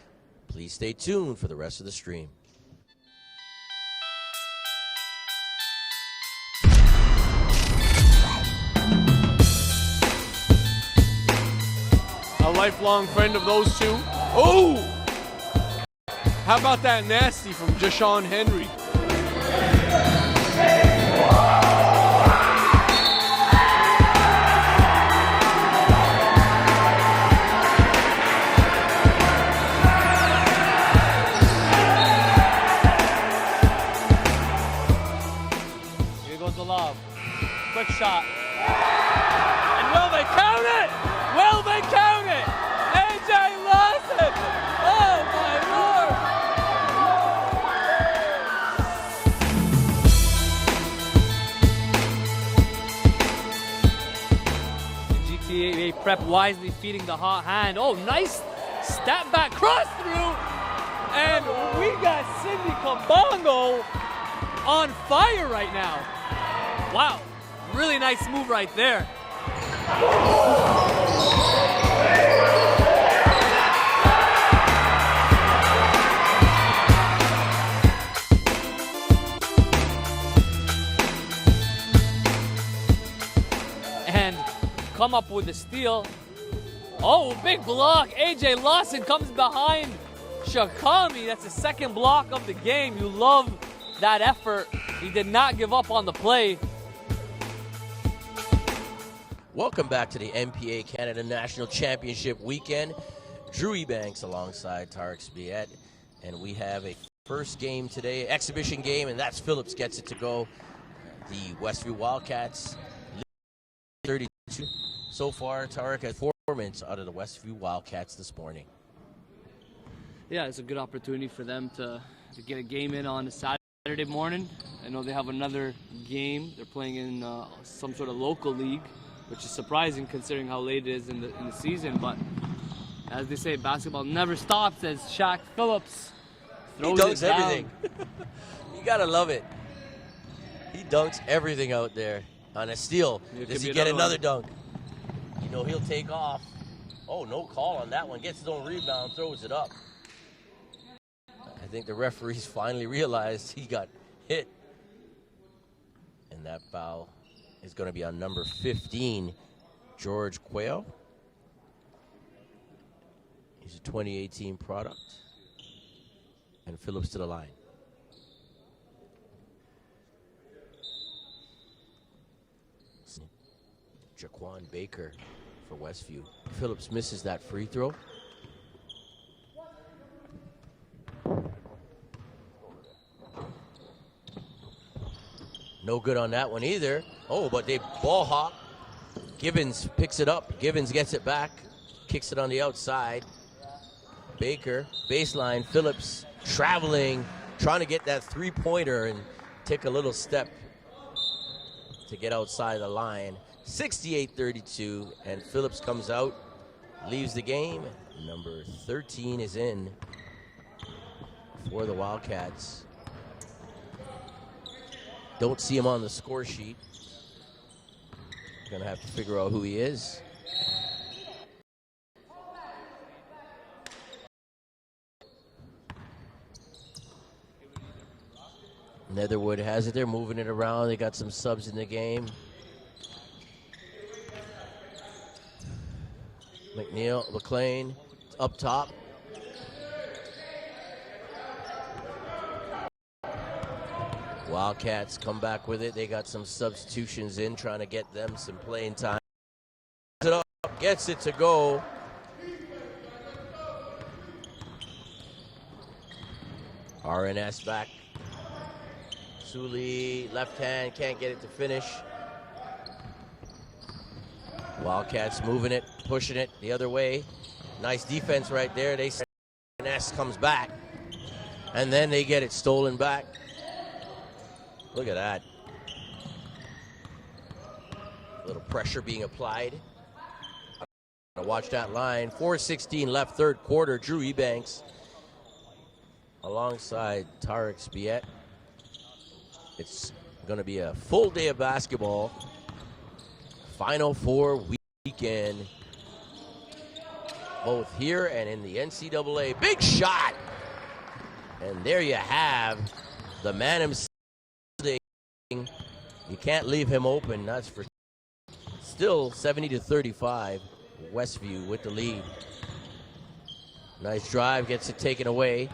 Please stay tuned for the rest of the stream. A lifelong friend of those two. Oh! How about that nasty from Jashawn Henry? Here goes the lob. Quick shot. And will they count it? Will they count it? AJ Lawson! Oh my Lord! The GTA prep wisely feeding the hot hand. Oh, nice step back, cross through, and we got Cindy Kabongo on fire right now. Wow, really nice move right there. And come up with a steal. Oh, big block. AJ Lawson comes behind Shakami. That's the second block of the game. You love that effort. He did not give up on the play. Welcome back to the MPA Canada National Championship weekend. Drew Ebanks alongside Tarek Spiet. And we have a first game today, exhibition game, and that's Phillips gets it to go. The Westview Wildcats lead 32. So far, Tarek has 4 minutes out of the Westview Wildcats this morning. Yeah, it's a good opportunity for them to get a game in on a Saturday Saturday morning. I know they have another game. They're playing in some sort of local league, which is surprising considering how late it is in the season. But as they say, basketball never stops. As Shaq Phillips throws He dunks it down. everything. You gotta love it. He dunks everything out there. On a steal, does he get another dunk? You know he'll take off. Oh, no call on that one. Gets his own rebound, throws it up. I think the referees finally realized he got hit. And that foul is going to be on number 15, George Quayle. He's a 2018 product. And Phillips to the line. Jaquan Baker for Westview. Phillips misses that free throw. No good on that one either. Oh, but they ball hop. Gibbons picks it up. Gibbons gets it back. Kicks it on the outside. Baker, baseline. Phillips traveling, trying to get that three-pointer and take a little step to get outside the line. 68-32, and Phillips comes out, leaves the game. Number 13 is in for the Wildcats. Don't see him on the score sheet. Gonna have to figure out who he is. Netherwood has it. They're moving it around. They got some subs in the game. McLean up top. Wildcats come back with it. They got some substitutions in, trying to get them some playing time. It up, gets it to go. RNS back. Sully, left hand, can't get it to finish. Wildcats moving it, pushing it the other way. Nice defense right there. RNS comes back, and then they get it stolen back. Look at that. A little pressure being applied. Watch that line. 4:16 left, third quarter. Drew Ebanks alongside Tarek Spiet. It's going to be a full day of basketball. Final Four weekend. Both here and in the NCAA. Big shot! And there you have the man himself. You can't leave him open, that's for still 70-35. Westview with the lead. Nice drive, gets it taken away.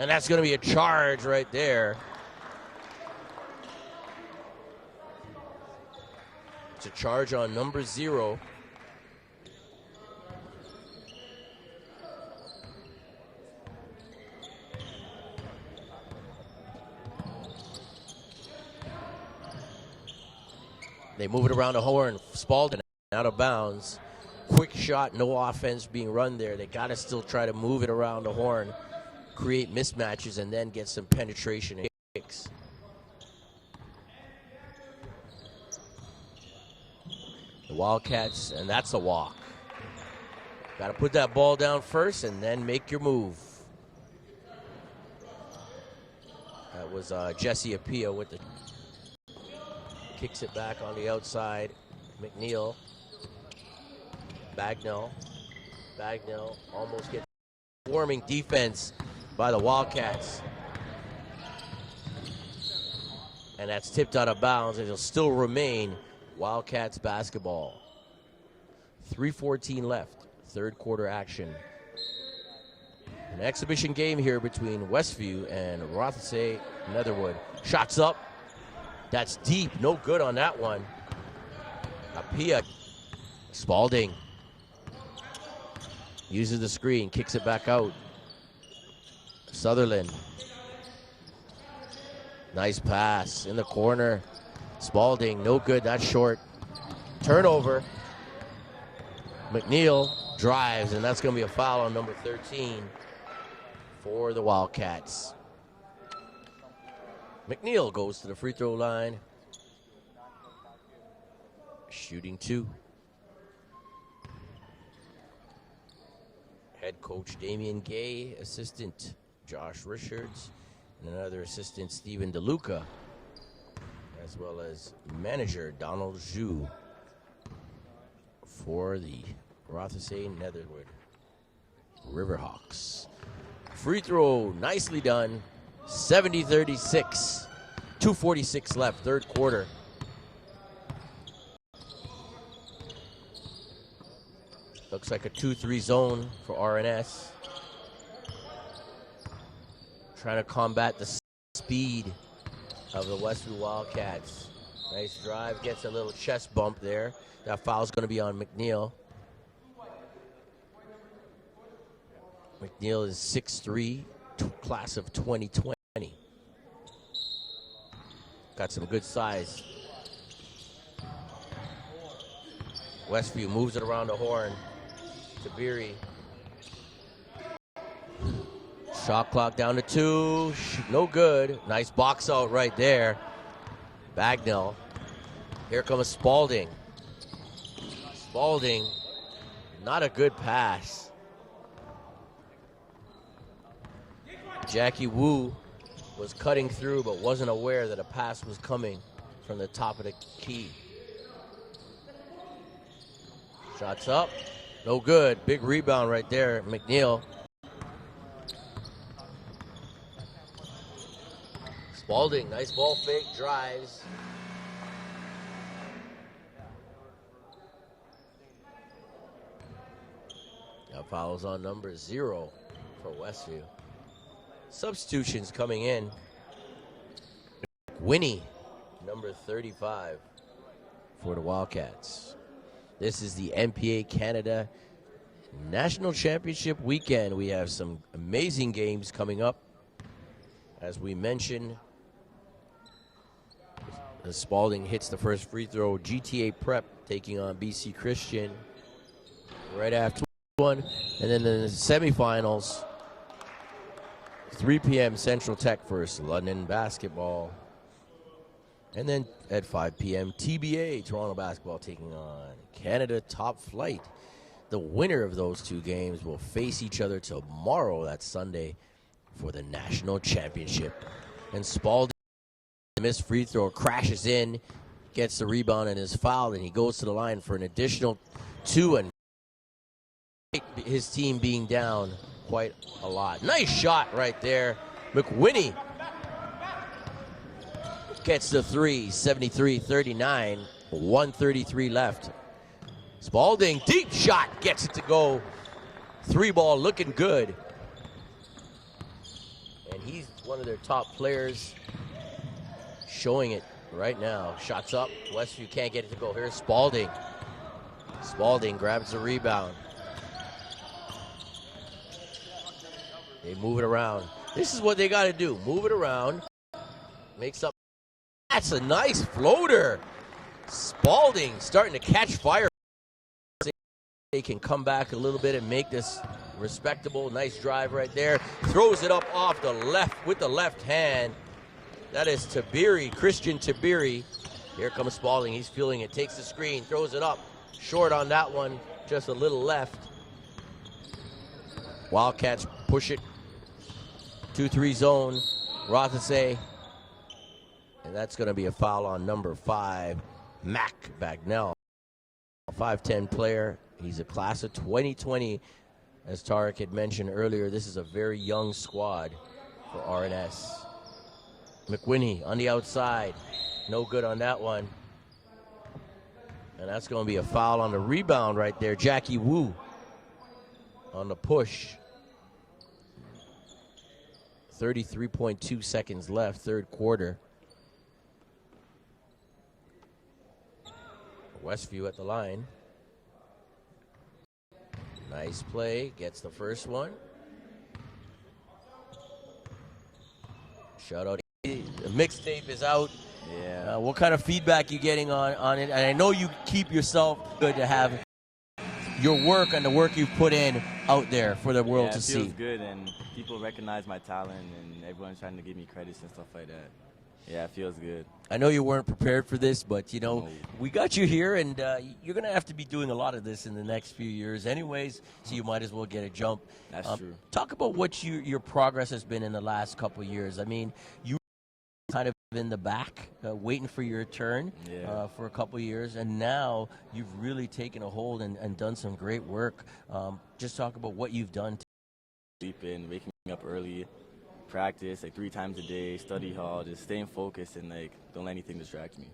And that's going to be a charge right there. It's a charge on number 0. They move it around the horn. Spalding out of bounds. Quick shot, no offense being run there. They got to still try to move it around the horn, create mismatches, and then get some penetration and kicks. The Wildcats, and that's a walk. Got to put that ball down first and then make your move. That was Jesse Apia with the kicks it back on the outside. McNeil. Bagnell almost gets warming defense by the Wildcats. And that's tipped out of bounds. It'll still remain Wildcats basketball. 3:14 left, third quarter action. An exhibition game here between Westview and Rothesay Netherwood. Shots up. That's deep. No good on that one. Apia. Spalding uses the screen, kicks it back out. Sutherland. Nice pass in the corner. Spalding, no good. That's short. Turnover. McNeil drives, and that's going to be a foul on number 13 for the Wildcats. McNeil goes to the free throw line. Shooting 2. Head coach Damian Gay, assistant Josh Richards, and another assistant Stephen DeLuca, as well as manager Donald Zhu for the Rothesay Netherwood Riverhawks. Free throw, nicely done. 70-36. 2:46 left, third quarter. Looks like a 2-3 zone for RNS. Trying to combat the speed of the Westview Wildcats. Nice drive, gets a little chest bump there. That foul's going to be on McNeil. McNeil is 6'3", class of 2020. Got some good size. Westview moves it around the horn. Tabiri. Shot clock down to 2. No good. Nice box out right there. Bagnell. Here comes Spalding. Spalding. Not a good pass. Jackie Wu was cutting through but wasn't aware that a pass was coming from the top of the key. Shots up. No good. Big rebound right there. McNeil. Spalding, nice ball fake, drives. Now fouls on number 0 for Westview. Substitutions coming in. Winnie, number 35 for the Wildcats. This is the NPA Canada National Championship weekend. We have some amazing games coming up. As we mentioned, as Spalding hits the first free throw, GTA Prep taking on BC Christian right after one. And then in the semifinals, 3 p.m. Central Tech versus London Basketball. And then at 5 p.m. TBA, Toronto Basketball taking on Canada Top Flight. The winner of those 2 games will face each other tomorrow, that's Sunday, for the national championship. And Spalding, missed free throw, crashes in, gets the rebound and is fouled, and he goes to the line for an additional 2, and his team being down quite a lot. Nice shot right there. McWhinney gets the 3, 73-39, 1:33 left. Spalding, deep shot, gets it to go. 3 ball looking good. And he's one of their top players, showing it right now. Shots up, Westview can't get it to go. Here's Spalding. Spalding grabs the rebound. They move it around. This is what they got to do. Move it around. Makes up. That's a nice floater. Spalding starting to catch fire. They can come back a little bit and make this respectable. Nice drive right there. Throws it up off the left with the left hand. That is Tabiri, Christian Tabiri. Here comes Spalding. He's feeling it. Takes the screen. Throws it up. Short on that one. Just a little left. Wildcats push it. 2-3 zone. Rothesay. And that's going to be a foul on number 5, Mac Bagnell. A 5'10 player. He's a class of 2020. As Tarek had mentioned earlier, this is a very young squad for RNS. McWhinney on the outside. No good on that one. And that's going to be a foul on the rebound right there. Jackie Wu on the push. 33.2 seconds left, third quarter. Westview at the line. Nice play, gets the first one. Shout out. The mixtape is out. Yeah. What kind of feedback you getting on it? And I know you keep yourself good to have your work and the work you've put in out there for the world to It see. feels good, and people recognize my talent, and everyone's trying to give me credits and stuff like that. Yeah, it feels good. I know you weren't prepared for this, but, you know, No. we got you here, and you're going to have to be doing a lot of this in the next few years anyways, so you might as well get a jump. That's true. Talk about what your progress has been in the last couple of years. I mean, you kind of in the back, waiting for your turn for a couple of years, and now you've really taken a hold and done some great work. Just talk about what you've done. Sleeping, waking up early, practice like 3 times a day, study hall, just staying focused and like don't let anything distract me.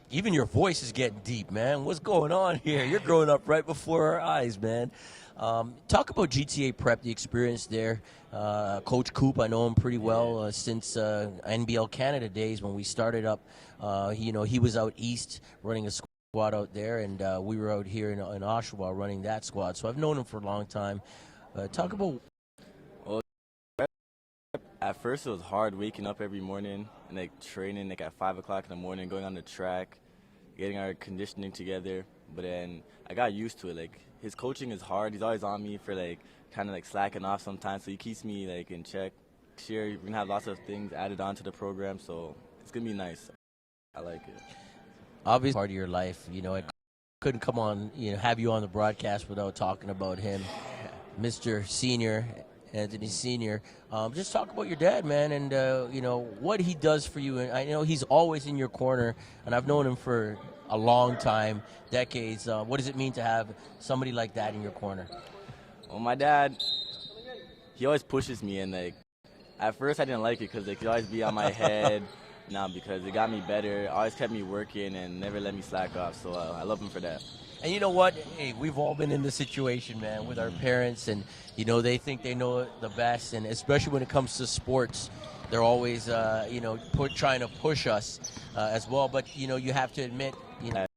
Even your voice is getting deep, man. What's going on here? You're growing up right before our eyes, man. Talk about GTA Prep, the experience there. Coach Coop, I know him pretty well since NBL Canada days when we started up. He was out east running a squad out there, and we were out here in Oshawa running that squad. So I've known him for a long time. Talk about... At first it was hard waking up every morning and like training like at 5 o'clock in the morning, going on the track, getting our conditioning together. But then I got used to it. Like his coaching is hard. He's always on me for like kind of like slacking off sometimes. So he keeps me like in check. Next year we're gonna have lots of things added on to the program, so it's gonna be nice. I like it. Obviously part of your life, you know, I couldn't come on, have you on the broadcast without talking about him, Mr. Senior. Anthony Sr. Just talk about your dad, man, and what he does for you. And I know he's always in your corner, and I've known him for a long time, decades. What does it mean to have somebody like that in your corner? Well, my dad, he always pushes me, and like at first I didn't like it because like he'd always be on my head. Now because it got me better, always kept me working and never let me slack off. So I love him for that. And you know what? Hey, we've all been in this situation, man, with our parents, and they think they know it the best, and especially when it comes to sports, they're always trying to push us as well. But you have to admit,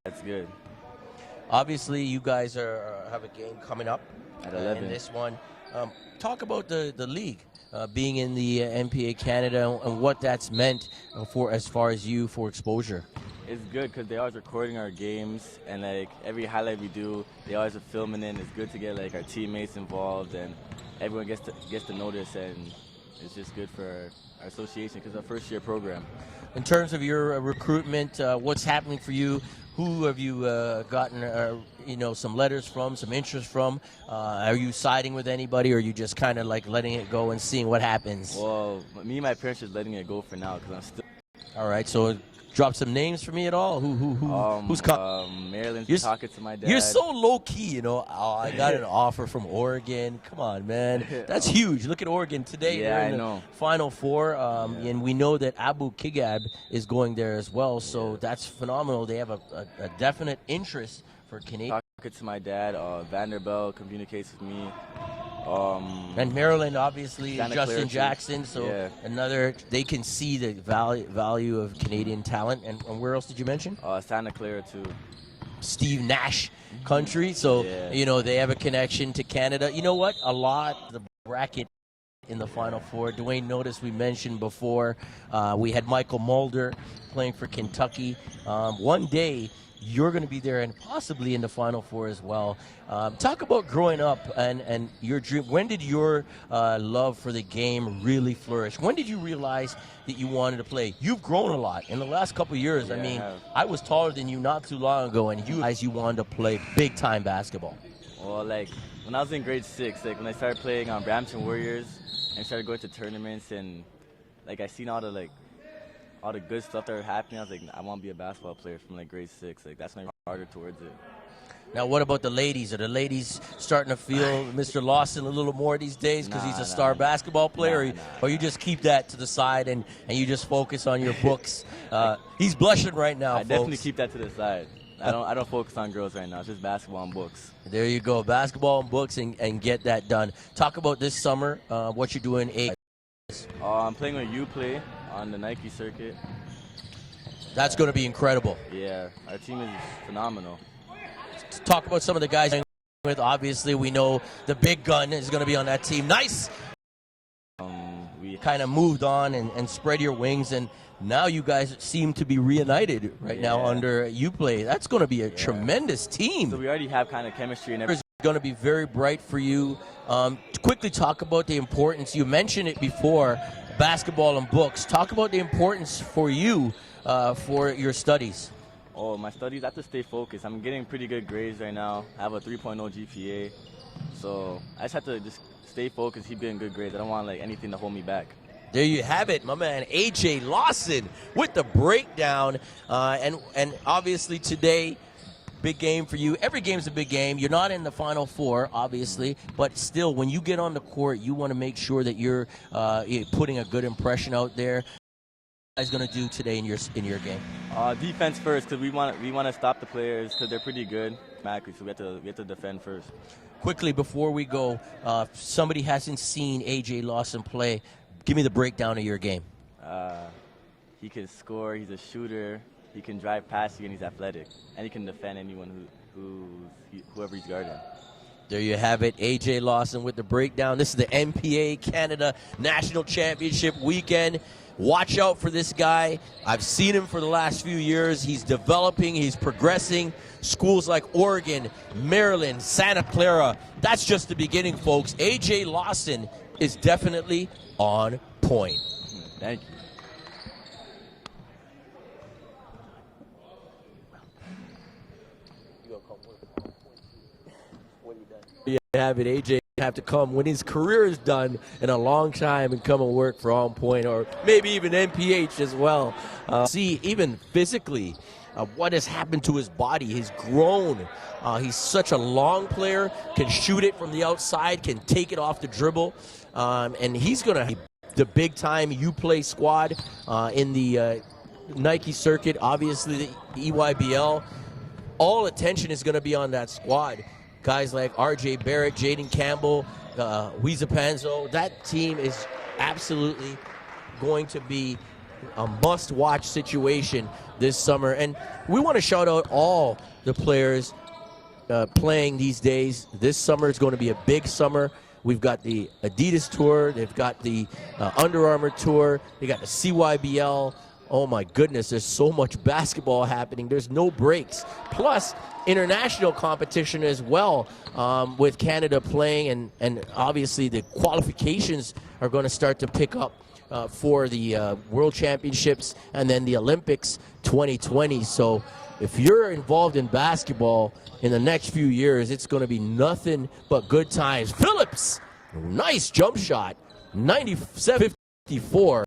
that's good. Obviously, you guys have a game coming up at 11. In this one. Talk about the league. Being in the NPA Canada and what that's meant for as far as you for exposure. It's good because they always recording our games, and like every highlight we do, they always are filming it. It's good to get like our teammates involved, and everyone gets to notice, and it's just good for our association because it's our first year program. In terms of your recruitment, what's happening for you? Who have you gotten some letters from, some interest from? Are you siding with anybody, or are you just kind of like letting it go and seeing what happens? Well, me and my parents are just letting it go for now because I'm still. All right, so drop some names for me at all. Who's coming? Maryland's talking to my dad. You're so low key, Oh, I got an offer from Oregon. Come on, man, that's huge. Look at Oregon today. Yeah, they're in I know. The Final Four, and we know that Abu Kigab is going there as well. So that's phenomenal. They have a definite interest for Canadian. Talking to my dad. Vanderbilt communicates with me. And Maryland, obviously, Santa Justin Clara, Jackson. So they can see the value of Canadian talent. And where else did you mention? Santa Clara too. Steve Nash country. So they have a connection to Canada. You know what? A lot of the bracket in the Final Four. Dwayne noticed we mentioned before. We had Michael Mulder playing for Kentucky. One day you're going to be there and possibly in the Final Four as well. Talk about growing up and your dream. When did your love for the game really flourish? When did you realize that you wanted to play? You've grown a lot in the last couple of years. Yeah, I mean, I was taller than you not too long ago, and you realized you wanted to play big-time basketball. Well, like when I was in grade 6, like when I started playing on Brampton Warriors and started going to tournaments, and like I seen all the good stuff that were happening, I was like, I want to be a basketball player from like grade 6. Like that's when I got harder towards it. Now, what about the ladies? Are the ladies starting to feel Mr. Lawson a little more these days because he's a star basketball player? Or you just keep that to the side and you just focus on your books? He's blushing right now, I definitely keep that to the side. I don't focus on girls right now. It's just basketball and books. There you go. Basketball and books and get that done. Talk about this summer, what you're doing. I'm playing with Uplay on the Nike circuit. That's going to be incredible. Yeah, our team is phenomenal. Talk about some of the guys with. Obviously, we know the big gun is going to be on that team. Nice. We kind of moved on and spread your wings, and now you guys seem to be reunited right now under Uplay. That's going to be a tremendous team. So we already have kind of chemistry and everything. going to be very bright for you. Quickly talk about the importance. You mentioned it before, basketball and books. Talk about the importance for you for your studies. Oh, my studies, I have to stay focused. I'm getting pretty good grades right now. I have a 3.0 GPA. So I just have to just stay focused, keep getting good grades. I don't want anything to hold me back. There you have it, my man AJ Lawson with the breakdown. And obviously today, big game for you. Every game's a big game. You're not in the Final Four, obviously, but still, when you get on the court, you want to make sure that you're putting a good impression out there. What are you going to do today in your game? Defense first, because we want to stop the players because they're pretty good. So we have to defend first. Quickly before we go, somebody hasn't seen AJ Lawson play. Give me the breakdown of your game. He can score. He's a shooter. He can drive past you, and he's athletic, and he can defend anyone whoever he's guarding. There you have it, AJ Lawson with the breakdown. This is the NPA Canada National Championship weekend. Watch out for this guy. I've seen him for the last few years. He's developing, he's progressing. Schools like Oregon, Maryland, Santa Clara. That's just the beginning, folks. AJ Lawson is definitely on point. Thank you. You have it, AJ have to come when his career is done in a long time and come and work for On Point, or maybe even NPH as well. See, even physically, what has happened to his body. He's grown. He's such a long player, can shoot it from the outside, can take it off the dribble, and he's going to the big-time U-Play squad in the Nike circuit, obviously the EYBL. All attention is going to be on that squad. Guys like R.J. Barrett, Jaden Campbell, Weeza Panzo. That team is absolutely going to be a must-watch situation this summer. And we want to shout out all the players playing these days. This summer is going to be a big summer. We've got the Adidas Tour. They've got the Under Armour Tour. They got the CYBL. Oh, my goodness, there's so much basketball happening. There's no breaks. Plus, international competition as well, with Canada playing, and obviously the qualifications are going to start to pick up for the World Championships and then the Olympics 2020. So if you're involved in basketball in the next few years, it's going to be nothing but good times. Phillips, nice jump shot, 97-54.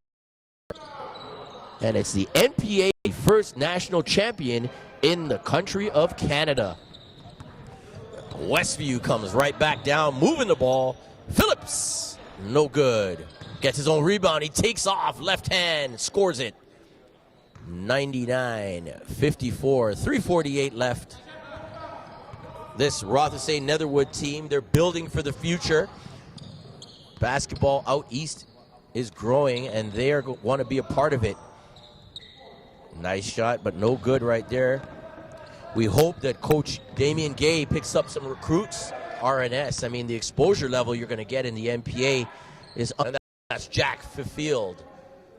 And it's the NPA first national champion in the country of Canada. Westview comes right back down, moving the ball. Phillips, no good. Gets his own rebound. He takes off, left hand, scores it. 99-54, 3:48 left. This Rothesay Netherwood team, they're building for the future. Basketball out east is growing, and they want to be a part of it. Nice shot, but no good right there. We hope that Coach Damian Gay picks up some recruits, RNS. I mean, the exposure level you're going to get in the NPA is up. That's Jack Fifield.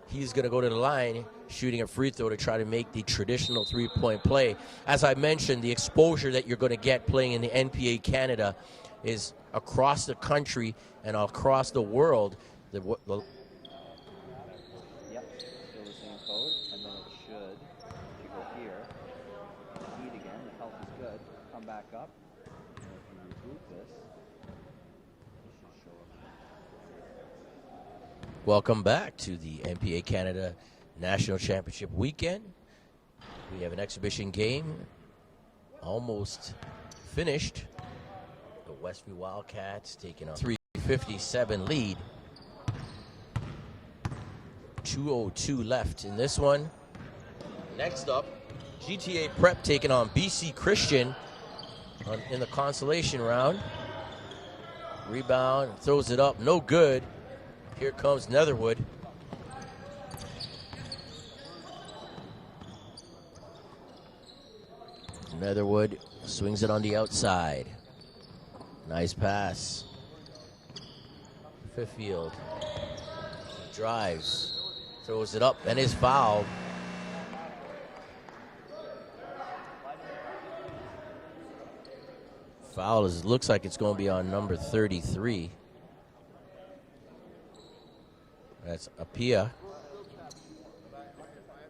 He's going to go to the line, shooting a free throw to try to make the traditional three-point play. As I mentioned, the exposure that you're going to get playing in the NPA Canada is across the country and across the world. Welcome back to the NPA Canada National Championship weekend. We have an exhibition game almost finished. The Westview Wildcats taking a 3:57 lead. 2:02 left in this one. Next up, GTA Prep taking on BC Christian in the consolation round. Rebound, throws it up, no good. Here comes Netherwood. Netherwood swings it on the outside. Nice pass. Fifield drives, throws it up, and is fouled. Foul looks like it's going to be on number 33. That's Apia.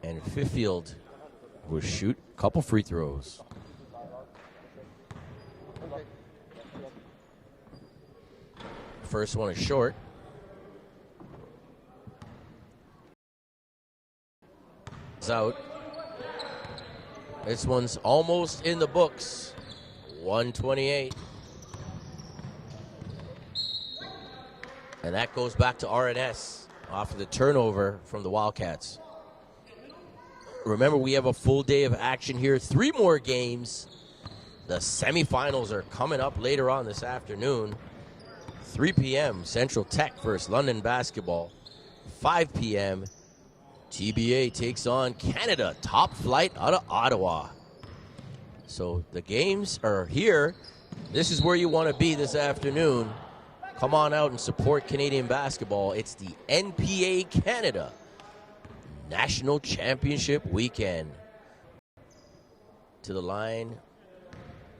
And Fiffield will shoot a couple free throws. First one is short. It's out. This one's almost in the books. 128. And that goes back to RNS off of the turnover from the Wildcats. Remember, we have a full day of action here. 3 more games. The semifinals are coming up later on this afternoon. 3 p.m. Central Tech versus London Basketball. 5 p.m. TBA takes on Canada, top flight out of Ottawa. So the games are here. This is where you want to be this afternoon. Come on out and support Canadian basketball. It's the NPA Canada National Championship Weekend. To the line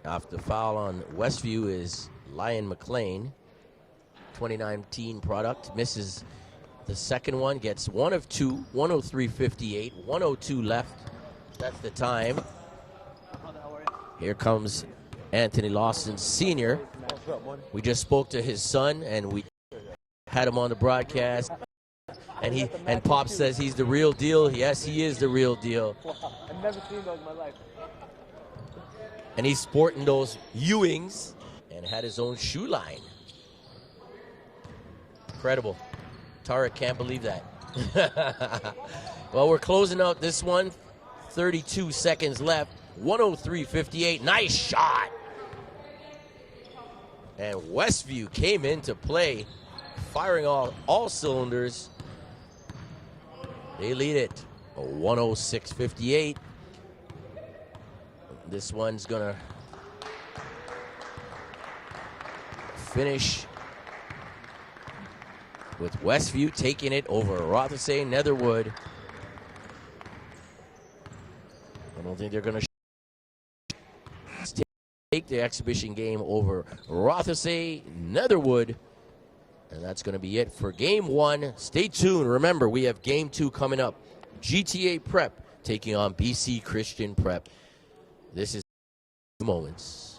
after the foul on Westview is Lion McLean. 2019 product. Misses the second one. Gets 1 of 2. 103.58. 102 left. That's the time. Here comes Anthony Lawson Sr. We just spoke to his son, and we had him on the broadcast. And Pop says he's the real deal. Yes, he is the real deal. I've never seen those in my life. And he's sporting those Ewings and had his own shoe line. Incredible. Tarek can't believe that. Well, we're closing out this one. 32 seconds left. 103.58. Nice shot. And Westview came into play, firing all cylinders. They lead it 106.58. This one's gonna finish with Westview taking it over Rothesay Netherwood. I don't think they're gonna take the exhibition game over Rothesay Netherwood. And that's going to be it for game 1. Stay tuned. Remember, we have game 2 coming up. GTA Prep taking on BC Christian Prep. This is Moments.